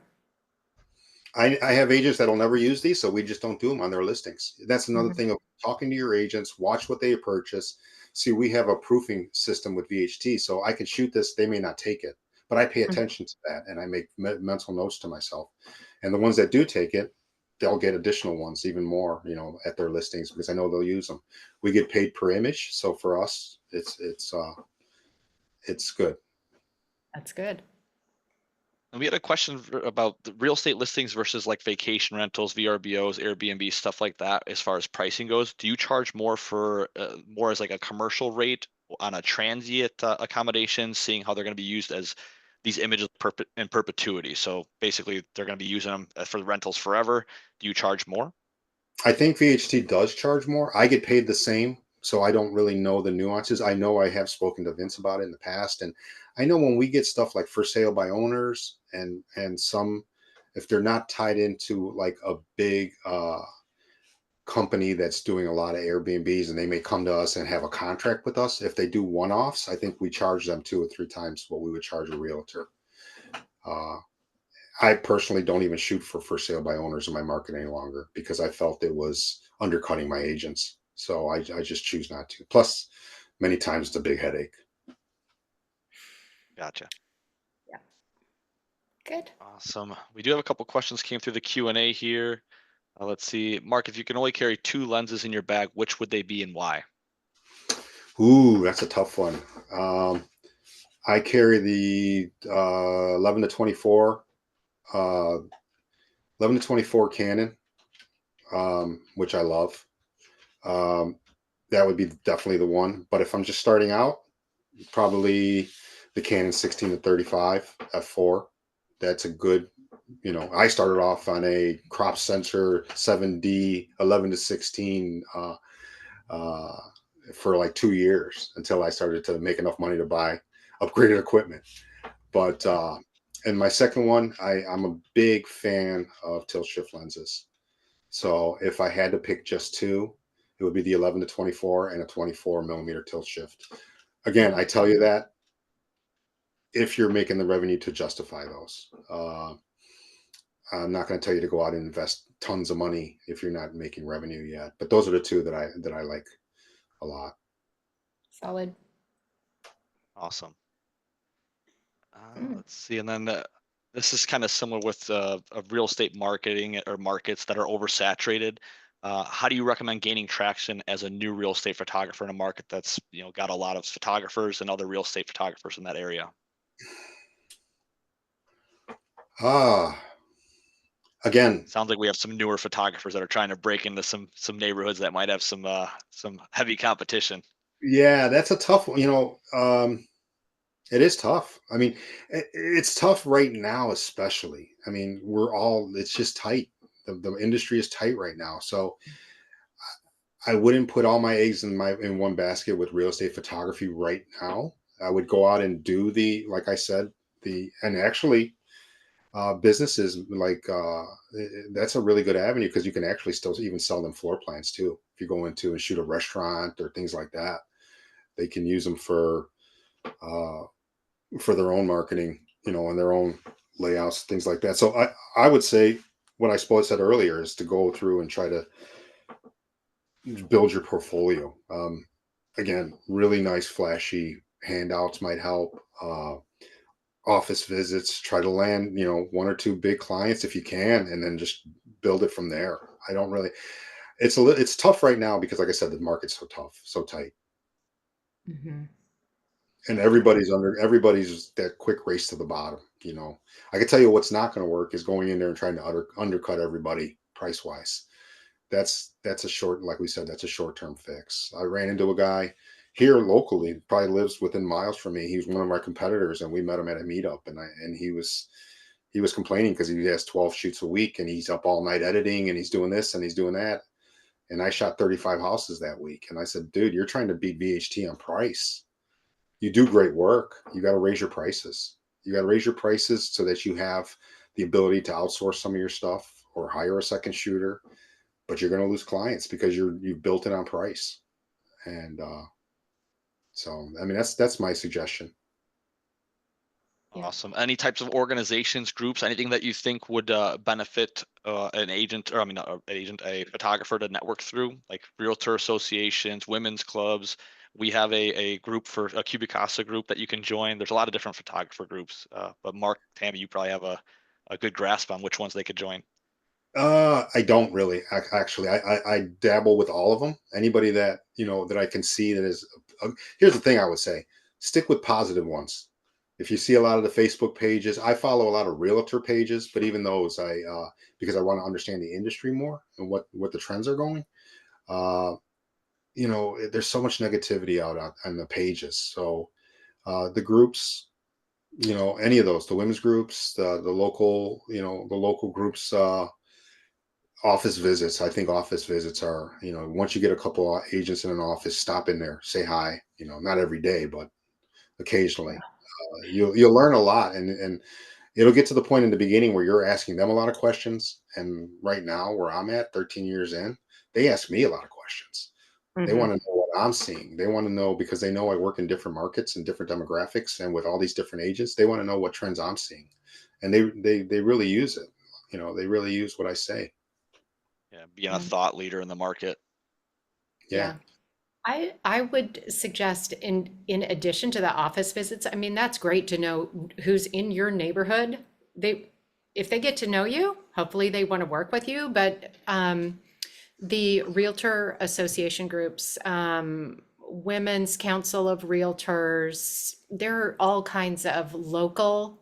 I have agents that'll never use these, so we just don't do them on their listings. That's another Mhm. thing of talking to your agents, watch what they purchase. See, we have a proofing system with VHT, so I can shoot this. They may not take it, but I pay attention to that and I make mental notes to myself. And the ones that do take it, they'll get additional ones, even more, you know, at their listings because I know they'll use them. We get paid per image, so for us, it's good. That's good. And we had a question about the real estate listings versus like vacation rentals, VRBOs, Airbnb, stuff like that. As far as pricing goes, do you charge more for more as like a commercial rate on a transient accommodation, seeing how they're going to be used as these images in perpetuity? So basically, they're going to be using them for the rentals forever. Do you charge more? I think VHT does charge more. I get paid the same, so I don't really know the nuances. I know I have spoken to Vince about it in the past, and I know when we get stuff like for sale by owners and some, if they're not tied into like a big company that's doing a lot of Airbnbs, and they may come to us and have a contract with us. If they do one-offs, I think we charge them 2 or 3 times what we would charge a realtor. Uh, I personally don't even shoot for sale by owners in my market any longer because I felt it was undercutting my agents. So I just choose not to. Plus, many times it's a big headache. Gotcha. Yeah. Good. Awesome. We do have a couple questions came through the Q&A here. Let's see, Mark, if you can only carry two lenses in your bag, which would they be and why? Ooh, that's a tough one. I carry the 11 to 24, uh, 11 to 24 Canon, which I love. Um, that would be definitely the one. But if I'm just starting out, probably the Canon 16 to 35 f4. That's a good, you know, I started off on a crop sensor 7D 11 to 16 uh, for like 2 years until I started to make enough money to buy upgraded equipment. But and my second one, I'm a big fan of tilt shift lenses. So if I had to pick just two, it would be the 11 to 24 and a 24 millimeter tilt shift. Again, I tell you that if you're making the revenue to justify those. I'm not going to tell you to go out and invest tons of money if you're not making revenue yet. But those are the two that I like a lot. Solid. Awesome. Mm. Let's see, and then this is kind of similar with real estate marketing or markets that are oversaturated. How do you recommend gaining traction as a new real estate photographer in a market that's got a lot of photographers and other real estate photographers in that area? Ah, again, Sounds like we have some newer photographers that are trying to break into some neighborhoods that might have some heavy competition. yeah, that's a tough one. It is tough. I mean, it's tough right now, especially. I mean, it's just tight. The industry is tight right now. So I wouldn't put all my eggs in one basket with real estate photography right now. I would go out and do like I said, and actually businesses like that's a really good avenue because you can actually still even sell them floor plans too. If you go into and shoot a restaurant or things like that, they can use them uh, for their own marketing, and their own layouts, things like that. So I would say what I suppose I said earlier is to go through and try to build your portfolio. Again, really nice, flashy handouts might help. Office visits, try to land, one or two big clients if you can, and then just build it from there. I don't really. It's tough right now because, like I said, the market's so tough, so tight, Hmm. and everybody's that quick race to the bottom. I can tell you what's not going to work is going in there and trying to undercut everybody price wise. that's a short, like we said, that's a short-term fix. I ran into a guy here locally, probably lives within miles from me. He was one of my competitors, and we met him at a meetup, and he was complaining because he has 12 shoots a week, and he's up all night editing, and he's doing this and he's doing that. And I shot 35 houses that week, and I said, dude, you're trying to beat VHT on price. You do great work. You got to raise your prices. You got to raise your prices so that you have the ability to outsource some of your stuff or hire a second shooter, but you're going to lose clients because you've built it on price. And so, I mean, that's my suggestion. Yeah. Awesome. Any types of organizations, groups, anything that you think would benefit an agent, or I mean, not an agent, a photographer to network through, like realtor associations, women's clubs? We have a group for a CubiCasa group that you can join. There's a lot of different photographer groups, but Mark, Tammy, you probably have a good grasp on which ones they could join. I don't really actually. I dabble with all of them. Anybody that that I can see that is. Here's the thing I would say: stick with positive ones. If you see a lot of the Facebook pages, I follow a lot of realtor pages, but even those, because I want to understand the industry more and what the trends are going. Uh, there's so much negativity out on the pages. So the groups, any of those, the women's groups, the local, the local groups. Office visits. I think office visits are, once you get a couple of agents in an office, stop in there, say hi. Not every day, but occasionally. You'll learn a lot, and it'll get to the point in the beginning where you're asking them a lot of questions. And right now, where I'm at, 13 years in, they ask me a lot of questions. They Hmm. want to know what I'm seeing. They want to know because they know I work in different markets and different demographics, and with all these different agents, they want to know what trends I'm seeing, and they really use it. They really use what I say. Yeah, being a Yeah. thought leader in the market. Yeah. Yeah. I would suggest in addition to the office visits, I mean, that's great to know who's in your neighborhood. They if they get to know you, hopefully they want to work with you, but the realtor association groups, Women's Council of Realtors, there are all kinds of local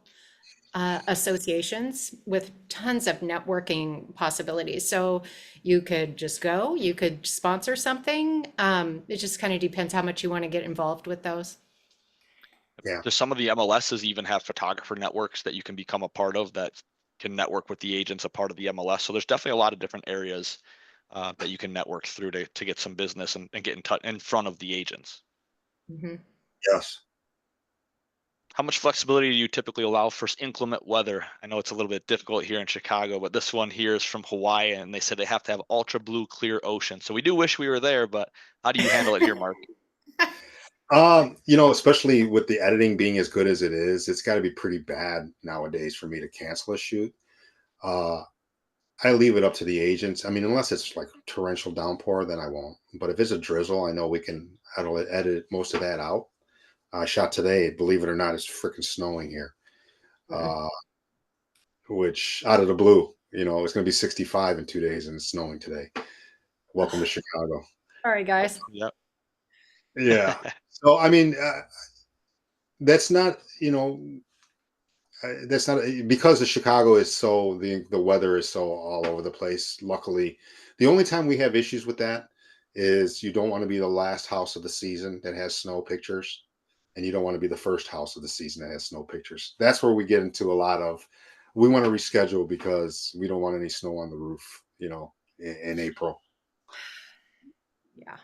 associations with tons of networking possibilities. So you could just go, you could sponsor something. It just kind of depends how much you want to get involved with those. Yeah. There's some of the MLSs even have photographer networks that you can become a part of that can network with the agents a part of the MLS. So there's definitely a lot of different areas that you can network through to get some business and get in touch in front of the agents. Mhm. Yes. How much flexibility do you typically allow for inclement weather? I know it's a little bit difficult here in Chicago, but this one here is from Hawaii, and they said they have to have ultra blue clear ocean. So we do wish we were there, but how do you handle it here, Mark? Especially with the editing being as good as it is, it's got to be pretty bad nowadays for me to cancel a shoot. Uh, I leave it up to the agents. I mean, unless it's like torrential downpour, then I won't. But if it's a drizzle, I know we can edit most of that out. I shot today, believe it or not, it's freaking snowing here. Mm. Uh, which out of the blue, it's going to be 65 in 2 days and it's snowing today. Welcome to Chicago. All right, guys. Yep. Yeah. So, I mean, that's not, that's not because the Chicago is so the weather is so all over the place. Luckily, the only time we have issues with that is you don't want to be the last house of the season that has snow pictures, and you don't want to be the first house of the season that has snow pictures. That's where we get into a lot of. We want to reschedule because we don't want any snow on the roof, in April. Yeah.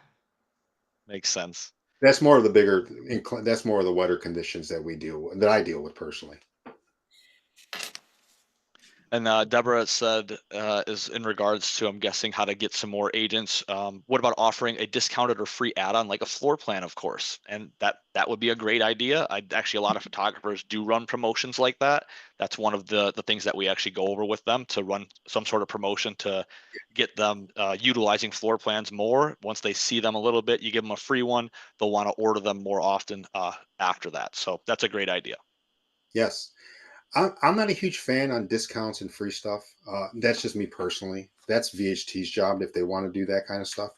Makes sense. That's more of the bigger. That's more of the weather conditions that I deal with personally. And Deborah said, is in regards to, I'm guessing, how to get some more agents. What about offering a discounted or free add-on, like a floor plan, of course? And that would be a great idea. Actually, a lot of photographers do run promotions like that. That's one of the things that we actually go over with them, to run some sort of promotion to get them utilizing floor plans more. Once they see them a little bit, you give them a free one. They'll want to order them more often after that. So that's a great idea. Yes. I'm not a huge fan on discounts and free stuff. That's just me personally. That's VHT's job if they want to do that kind of stuff.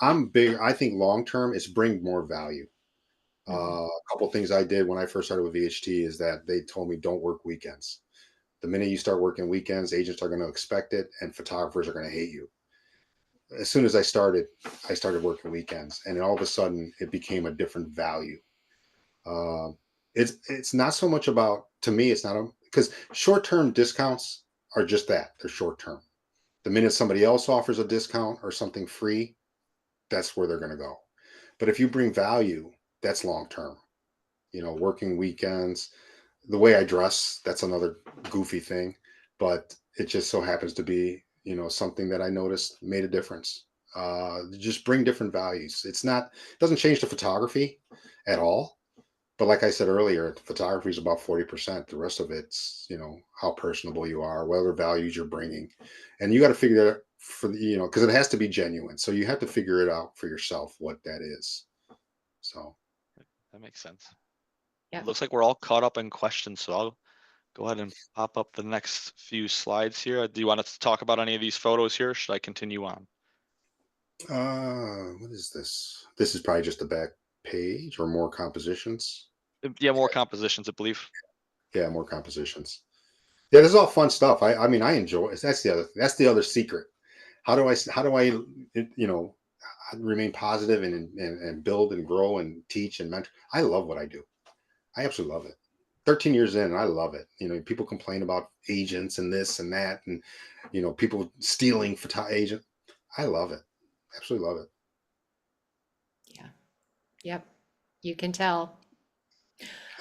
I'm big. I think long term is bring more value. Mhm. A couple things I did when I first started with VHT is that they told me don't work weekends. The minute you start working weekends, agents are going to expect it, and photographers are going to hate you. as soon as I started working weekends, and all of a sudden it became a different value. Uh, it's not so much about, to me, it's not because short term discounts are just that, they're short term. The minute somebody else offers a discount or something free, that's where they're going to go. But if you bring value, that's long term. Working weekends, the way I dress, that's another goofy thing, but it just so happens to be, something that I noticed made a difference. Just bring different values. It doesn't change the photography at all. But like I said earlier, photography is about 40%. The rest of it's, how personable you are, what other values you're bringing. And you got to figure that because it has to be genuine. So you have to figure it out for yourself what that is. So. That makes sense. Yeah. It looks like we're all caught up in questions, so I'll go ahead and pop up the next few slides here. Do you want us to talk about any of these photos here? Or should I continue on? What is this? This is probably just the back page or more compositions. Yeah, more compositions, I believe. Yeah, more compositions. Yeah, this is all fun stuff. I mean, I enjoy it. That's the other secret. How do I remain positive and build and grow and teach and mentor? I love what I do. I absolutely love it. 13 years in, and I love it. People complain about agents and this and that, and people stealing agent. I love it. Absolutely love it. Yeah. Yep. You can tell.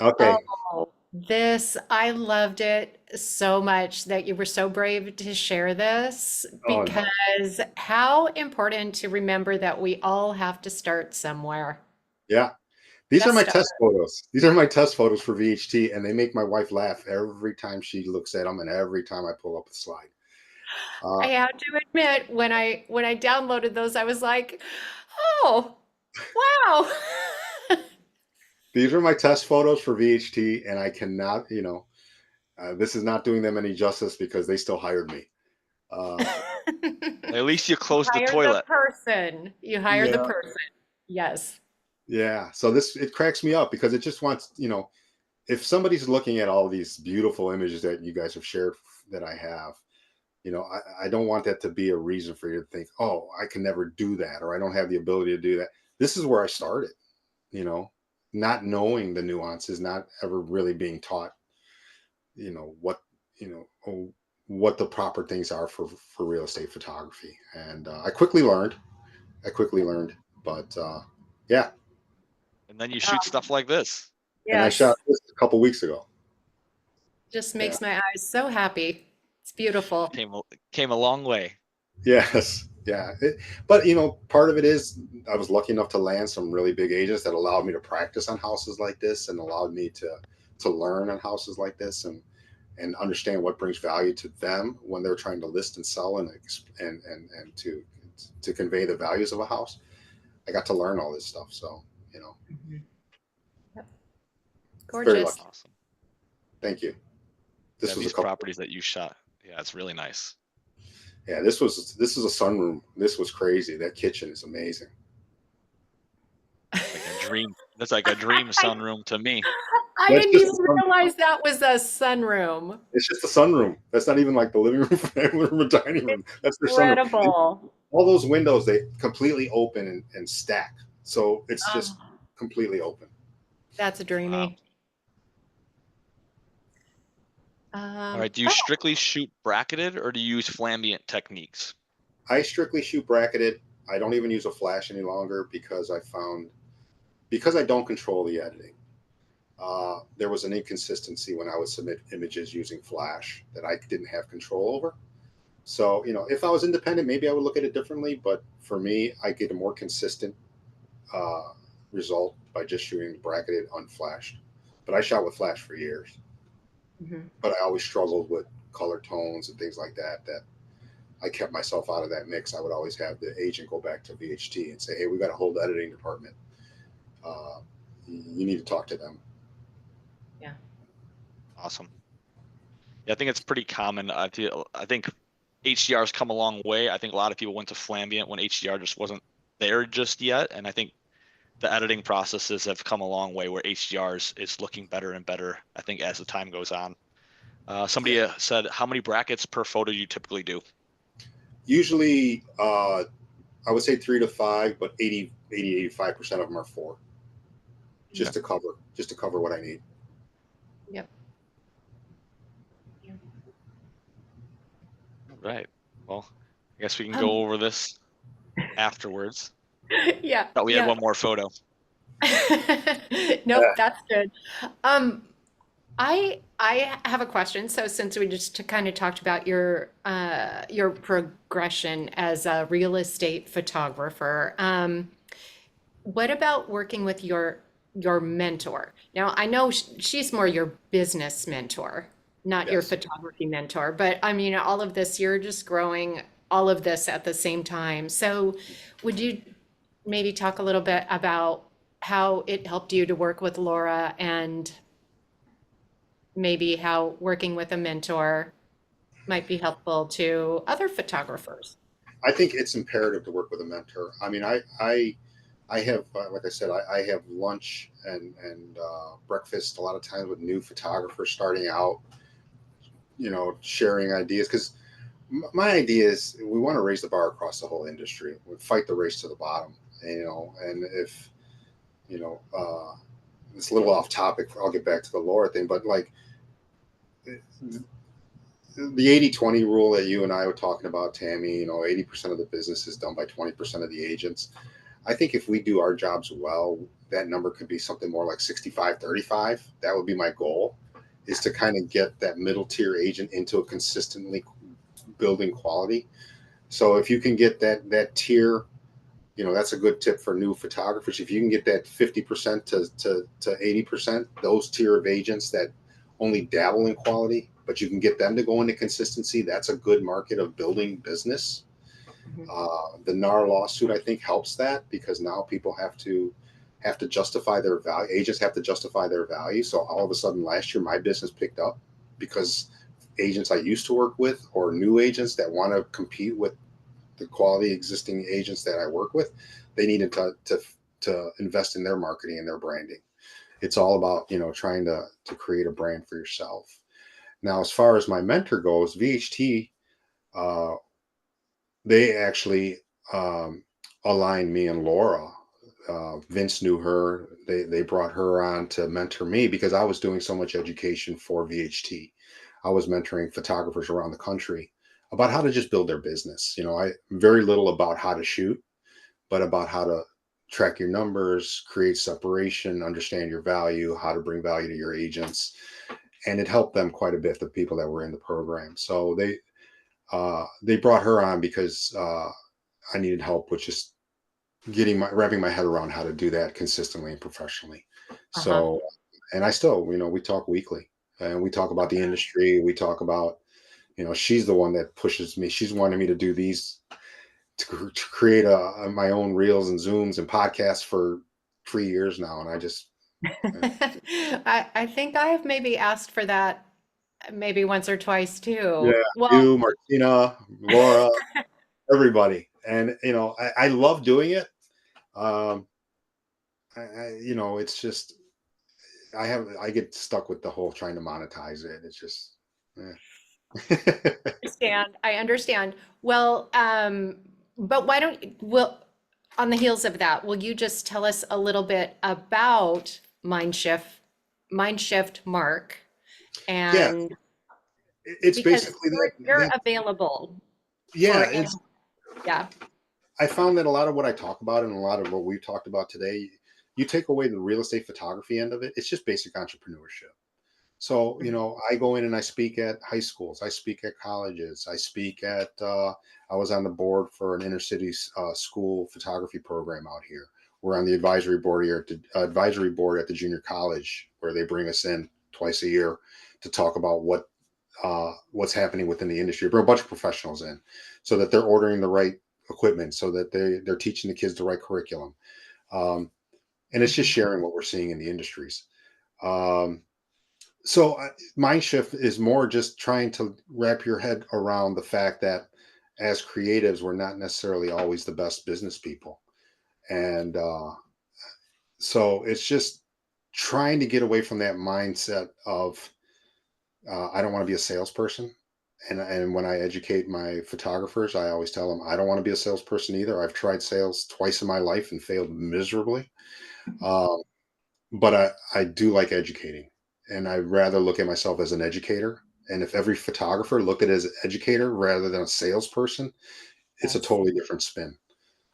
Okay. Oh, I loved it so much that you were so brave to share this, Oh no. because how important to remember that we all have to start somewhere. Yeah. These are Just my start. test photos. These are my test photos for VHT, and they make my wife laugh every time she looks at them and every time I pull up a slide. I Uh, have to admit, when I downloaded those, I was like, oh, wow. these are my test photos for VHT, and I cannot, this is not doing them any justice because they still hired me. At least you You closed the hire the toilet. person. You hire the Yeah, person. Yes. yeah. So it cracks me up because it just wants, if somebody's looking at all these beautiful images that you guys have shared that I have, I don't want that to be a reason for you to think, oh, I can never do that, or I don't have the ability to do that. This is where I started, not knowing the nuances, not ever really being taught, what, what the proper things are for real estate photography. And I quickly learned, but yeah. And then you shoot Oh, stuff like this. And I shot yes. this a couple weeks ago. Just Yeah. makes my eyes so happy. It's beautiful. Came a long way. Yes. Yeah. But part of it is I was lucky enough to land some really big agents that allowed me to practice on houses like this and allowed me to learn on houses like this and understand what brings value to them when they're trying to list and sell and to convey the values of a house. I got to learn all this stuff. So, Mhm. Yep. very Gorgeous. lucky. Awesome. Thank you. Yeah, This was a these couple. properties that you shot. Yeah, it's really nice. Yeah, this is a sunroom. This was crazy. That kitchen is amazing. Like a dream. That's like a dream I, sunroom to me. I That's didn't just even realize that was a sunroom. it's just a sunroom. That's not even like the living room, family room, or dining room. That's their sunroom. Incredible. All those windows they completely open and stack, so it's just Oh, completely open. that's Wow. dreamy. All right. Do you Oh, strictly shoot bracketed or do you use flambient techniques? I strictly shoot bracketed. I don't even use a flash any longer because I don't control the editing. There was an inconsistency when I would submit images using flash that I didn't have control over. So, if I was independent, maybe I would look at it differently. But for me, I get a more consistent uh, result by just shooting bracketed unflashed. But I shot with flash for years. mhm. But I always struggled with color tones and things like that. That I kept myself out of that mix. I would always have the agent go back to VHT and say, "Hey, we got a whole editing department. Uh, you need to talk to them." Yeah. Awesome. Yeah, I think it's pretty common. I think HDR's come a long way. I think a lot of people went to flambient when HDR just wasn't there just yet. And I think the editing processes have come a long way where HDR is looking better and better, I think, as the time goes on. Somebody said, how many brackets per photo do you typically do? Usually I would say 3 to 5, but 85% of them are 4, Yeah. just to cover what I need. Yep. Yeah. All right. Well, I guess we can Um, go over this afterwards. yeah, Thought we had yeah. one more photo. Nope, that's good. Um, I have a question. So since we just kind of talked about your progression as a real estate photographer, what about working with your mentor? Now, I know she's more your business mentor, not your Yes. photography mentor, but I mean, all of this, you're just growing all of this at the same time. So, would you maybe talk a little bit about how it helped you to work with Laura and maybe how working with a mentor might be helpful to other photographers? I think it's imperative to work with a mentor. I mean, I have, like I said, I have lunch and breakfast a lot of times with new photographers starting out, sharing ideas. Because my idea is we want to raise the bar across the whole industry. We fight the race to the bottom, and if, you know, uh, it's a little off topic. I'll get back to the Laura thing, but like the 80-20 rule that you and I were talking about, Tammy, 80% of the business is done by 20% of the agents. I think if we do our jobs well, that number could be something more like 65-35. That would be my goal, is to kind of get that middle tier agent into a consistently building quality. So if you can get that tier, that's a good tip for new photographers. If you can get that 50% to 80%, those tier of agents that only dabble in quality, but you can get them to go into consistency, that's a good market of building business. Mhm. The NAR lawsuit, I think, helps that, because now people have to justify their value. Agents have to justify their value. So all of a sudden, last year, my business picked up because agents I used to work with, or new agents that want to compete with the quality existing agents that I work with, they needed to invest in their marketing and their branding. It's all about trying to create a brand for yourself. Now, as far as my mentor goes, VHT, uh, they actually aligned me and Laura. Vince knew her. They brought her on to mentor me because I was doing so much education for VHT. I was mentoring photographers around the country about how to just build their business. I very little about how to shoot, but about how to track your numbers, create separation, understand your value, how to bring value to your agents. And it helped them quite a bit, the people that were in the program. So they brought her on because I needed help with just wrapping my head around how to do that consistently and professionally. Uh-huh. So, and I still, we talk weekly, and we talk about the industry. We talk about, she's the one that pushes me. She's wanted me to do these, to create my own reels and zooms and podcasts for 3 years now. And I just, I think I have maybe asked for that maybe once or twice yeah, too. Well, you, Martina, Laura, everybody. And, I love doing it. Um, it's just, I get stuck with the whole trying to monetize it. It's just, eh. I understand. Well, but why don't, well, on the heels of that, will you just tell us a little bit about Mindshift Mark, Yeah, and it's because basically you're available yeah, for any, it's, yeah. I found that a lot of what I talk about and a lot of what we've talked about today, you take away the real estate photography end of it, it's just basic entrepreneurship. So, I go in and I speak at high schools, I speak at colleges, I was on the board for an inner city school photography program out here. We're on the advisory board here at the junior college, where they bring us in twice a year to talk about what's happening within the industry. Bring a bunch of professionals in so that they're ordering the right equipment, so that they're teaching the kids the right curriculum. Um, and it's just Mhm. sharing what we're seeing in the industries. Um, so mind shift is more just trying to wrap your head around the fact that as creatives, we're not necessarily always the best business people. And so it's just trying to get away from that mindset of, I don't want to be a salesperson, And when I educate my photographers, I always tell them I don't want to be a salesperson either. I've tried sales twice in my life and failed miserably. Um, but I do like educating, and I rather look at myself as an educator. And if every photographer looked at it as an educator rather than a salesperson, it's a Yes. totally different spin.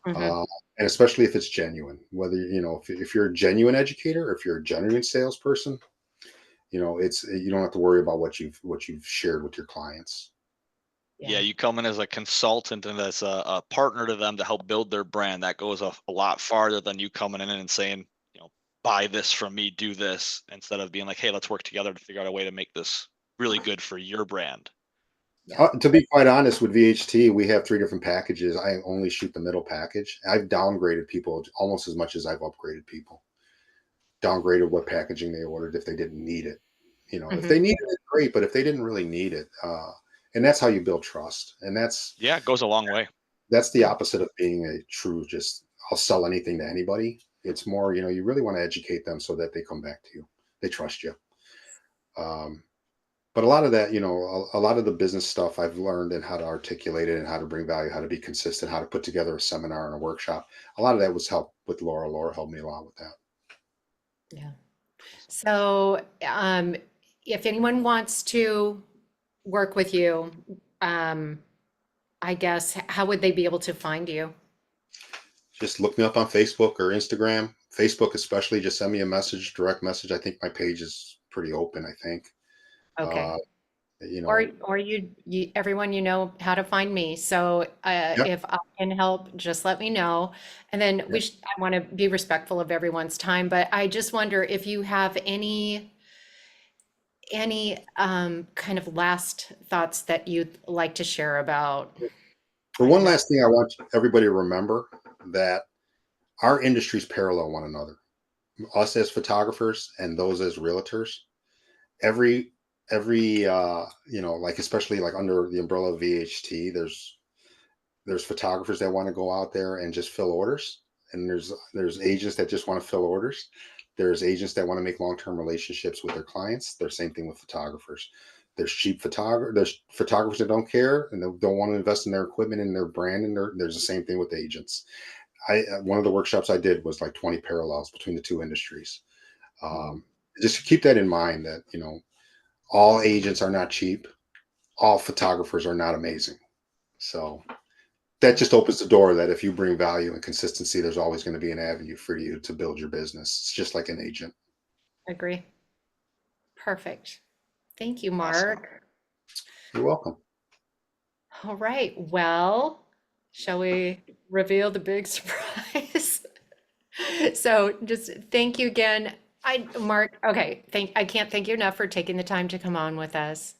Hmm. Uh, and especially if it's genuine, whether, if you're a genuine educator, or if you're a genuine salesperson, it's, you don't have to worry about what you've shared with your clients. Yeah, Yeah. you come in as a consultant and as a partner to them to help build their brand. That goes a lot farther than you coming in and saying, you know, buy this from me, do this, instead of being like, hey, let's work together to figure out a way to make this really good for your brand. Yeah. To be quite honest, with VHT, we have three different packages. I only shoot the middle package. I've downgraded people almost as much as I've upgraded people. Downgraded what packaging they ordered if they didn't need it. If Hmm. they needed it, great. But if they didn't really need it, and that's how you build trust. And Yeah, it goes a long way. that's the opposite of being a true just I'll sell anything to anybody. It's more, you really want to educate them so that they come back to you. They trust you. Um, but a lot of that, a lot of the business stuff I've learned, and how to articulate it and how to bring value, how to be consistent, how to put together a seminar and a workshop. A lot of that was help with Laura. Laura helped me a lot with that. Yeah. So, if anyone wants to work with you, um, I guess, how would they be able to find you? Just look me up on Facebook or Instagram. Facebook, especially, just send me a message, direct message. I think my page is pretty open. I think, Okay. uh, you Or, know, everyone, how to find me. So, yep, if I can help, just let me know. And then yep. I want to be respectful of everyone's time, but I just wonder if you have any kind of last thoughts that you'd like to share about, The you one know. last thing I want everybody to remember, that our industries parallel one another. Us as photographers and those as realtors. Every like, especially like under the umbrella of VHT, there's photographers that want to go out there and just fill orders, and there's agents that just want to fill orders. There's agents that want to make long-term relationships with their clients. There's same thing with photographers. There's photographers that don't care and they don't want to invest in their equipment and their brand, and there's the same thing with agents. I One of the workshops I did was like 20 parallels between the two industries. um, just keep that in mind, that all agents are not cheap, all photographers are not amazing. So that Yeah, just opens the door that if you bring value and consistency, there's always going to be an avenue for you to build your business. It's just like an agent. agree. Perfect. Thank you, Awesome. Mark. You're welcome. All right. Well, shall we reveal the big surprise? So just thank you again. Mark, okay, I can't thank you enough for taking the time to come on with us.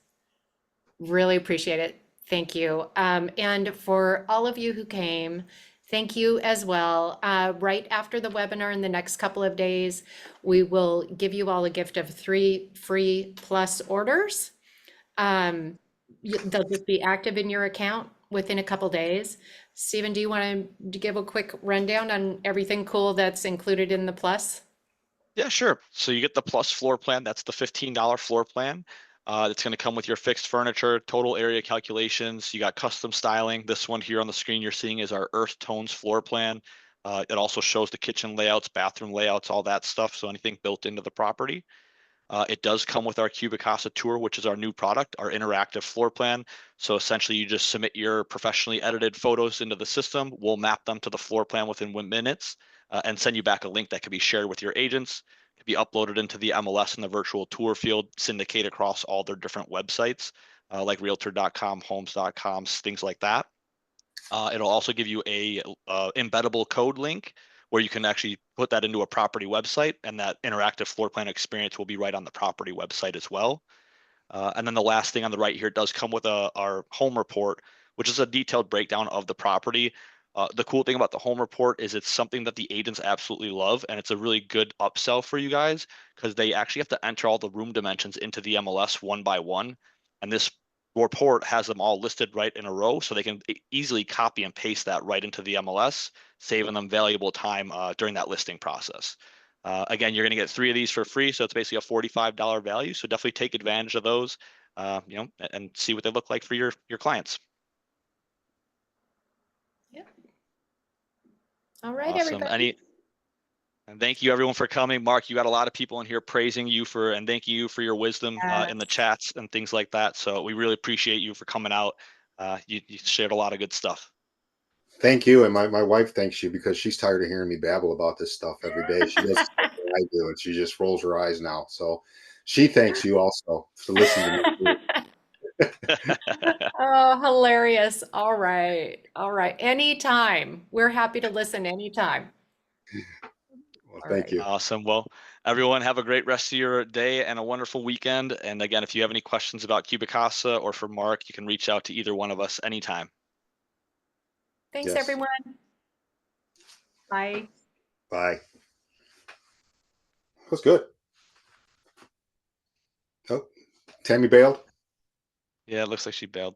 Really appreciate it. Thank you. And for all of you who came, thank you as well. Right after the webinar in the next couple of days, we will give you all a gift of 3 free plus orders. Um, they'll just be active in your account within a couple days. Stephen, do you want to give a quick rundown on everything cool that's included in the plus? Yeah, sure. So you get the plus floor plan. That's the $15 floor plan. It's going to come with your fixed furniture, total area calculations. You got custom styling. This one here on the screen you're seeing is our earth tones floor plan. It also shows the kitchen layouts, bathroom layouts, all that stuff. So anything built into the property. It does come with our CubiCasa Tour, which is our new product, our interactive floor plan. So essentially, you just submit your professionally edited photos into the system. We'll map them to the floor plan within minutes, and send you back a link that can be shared with your agents. It can be uploaded into the MLS in the virtual tour field, syndicate across all their different websites, like Realtor.com, Homes.com, things like that. It'll also give you a embeddable code link where you can actually put that into a property website, and that interactive floor plan experience will be right on the property website as well. And then the last thing on the right here does come with our home report, which is a detailed breakdown of the property. The cool thing about the home report is it's something that the agents absolutely love, and it's a really good upsell for you guys because they actually have to enter all the room dimensions into the MLS one by one. And this report has them all listed right in a row, so they can easily copy and paste that right into the MLS, saving them valuable time during that listing process. Again, you're going to get 3 of these for free, so it's basically a $45 value. So definitely take advantage of those. and see what they look like for your clients. Yeah. All right, Awesome. everybody. And thank you everyone for coming. Mark, you got a lot of people in here praising you and thanking you for your wisdom in the Yes. chats and things like that. So we really appreciate you for coming out. You shared a lot of good stuff. Thank you. And my wife thanks you because she's tired of hearing me babble about this stuff every day. She does the same thing I do, and she just rolls her eyes now. So she thanks you also for listening to me. Oh, hilarious. All right. All right. Anytime. We're happy to listen anytime. Well, All thank right. you. Awesome. Well, everyone have a great rest of your day and a wonderful weekend. And again, if you have any questions about CubiCasa or for Mark, you can reach out to either one of us anytime. Thanks, Yes. everyone. Bye. Bye. That was good. Oh, Tammy bailed. Yeah, it looks like she bailed.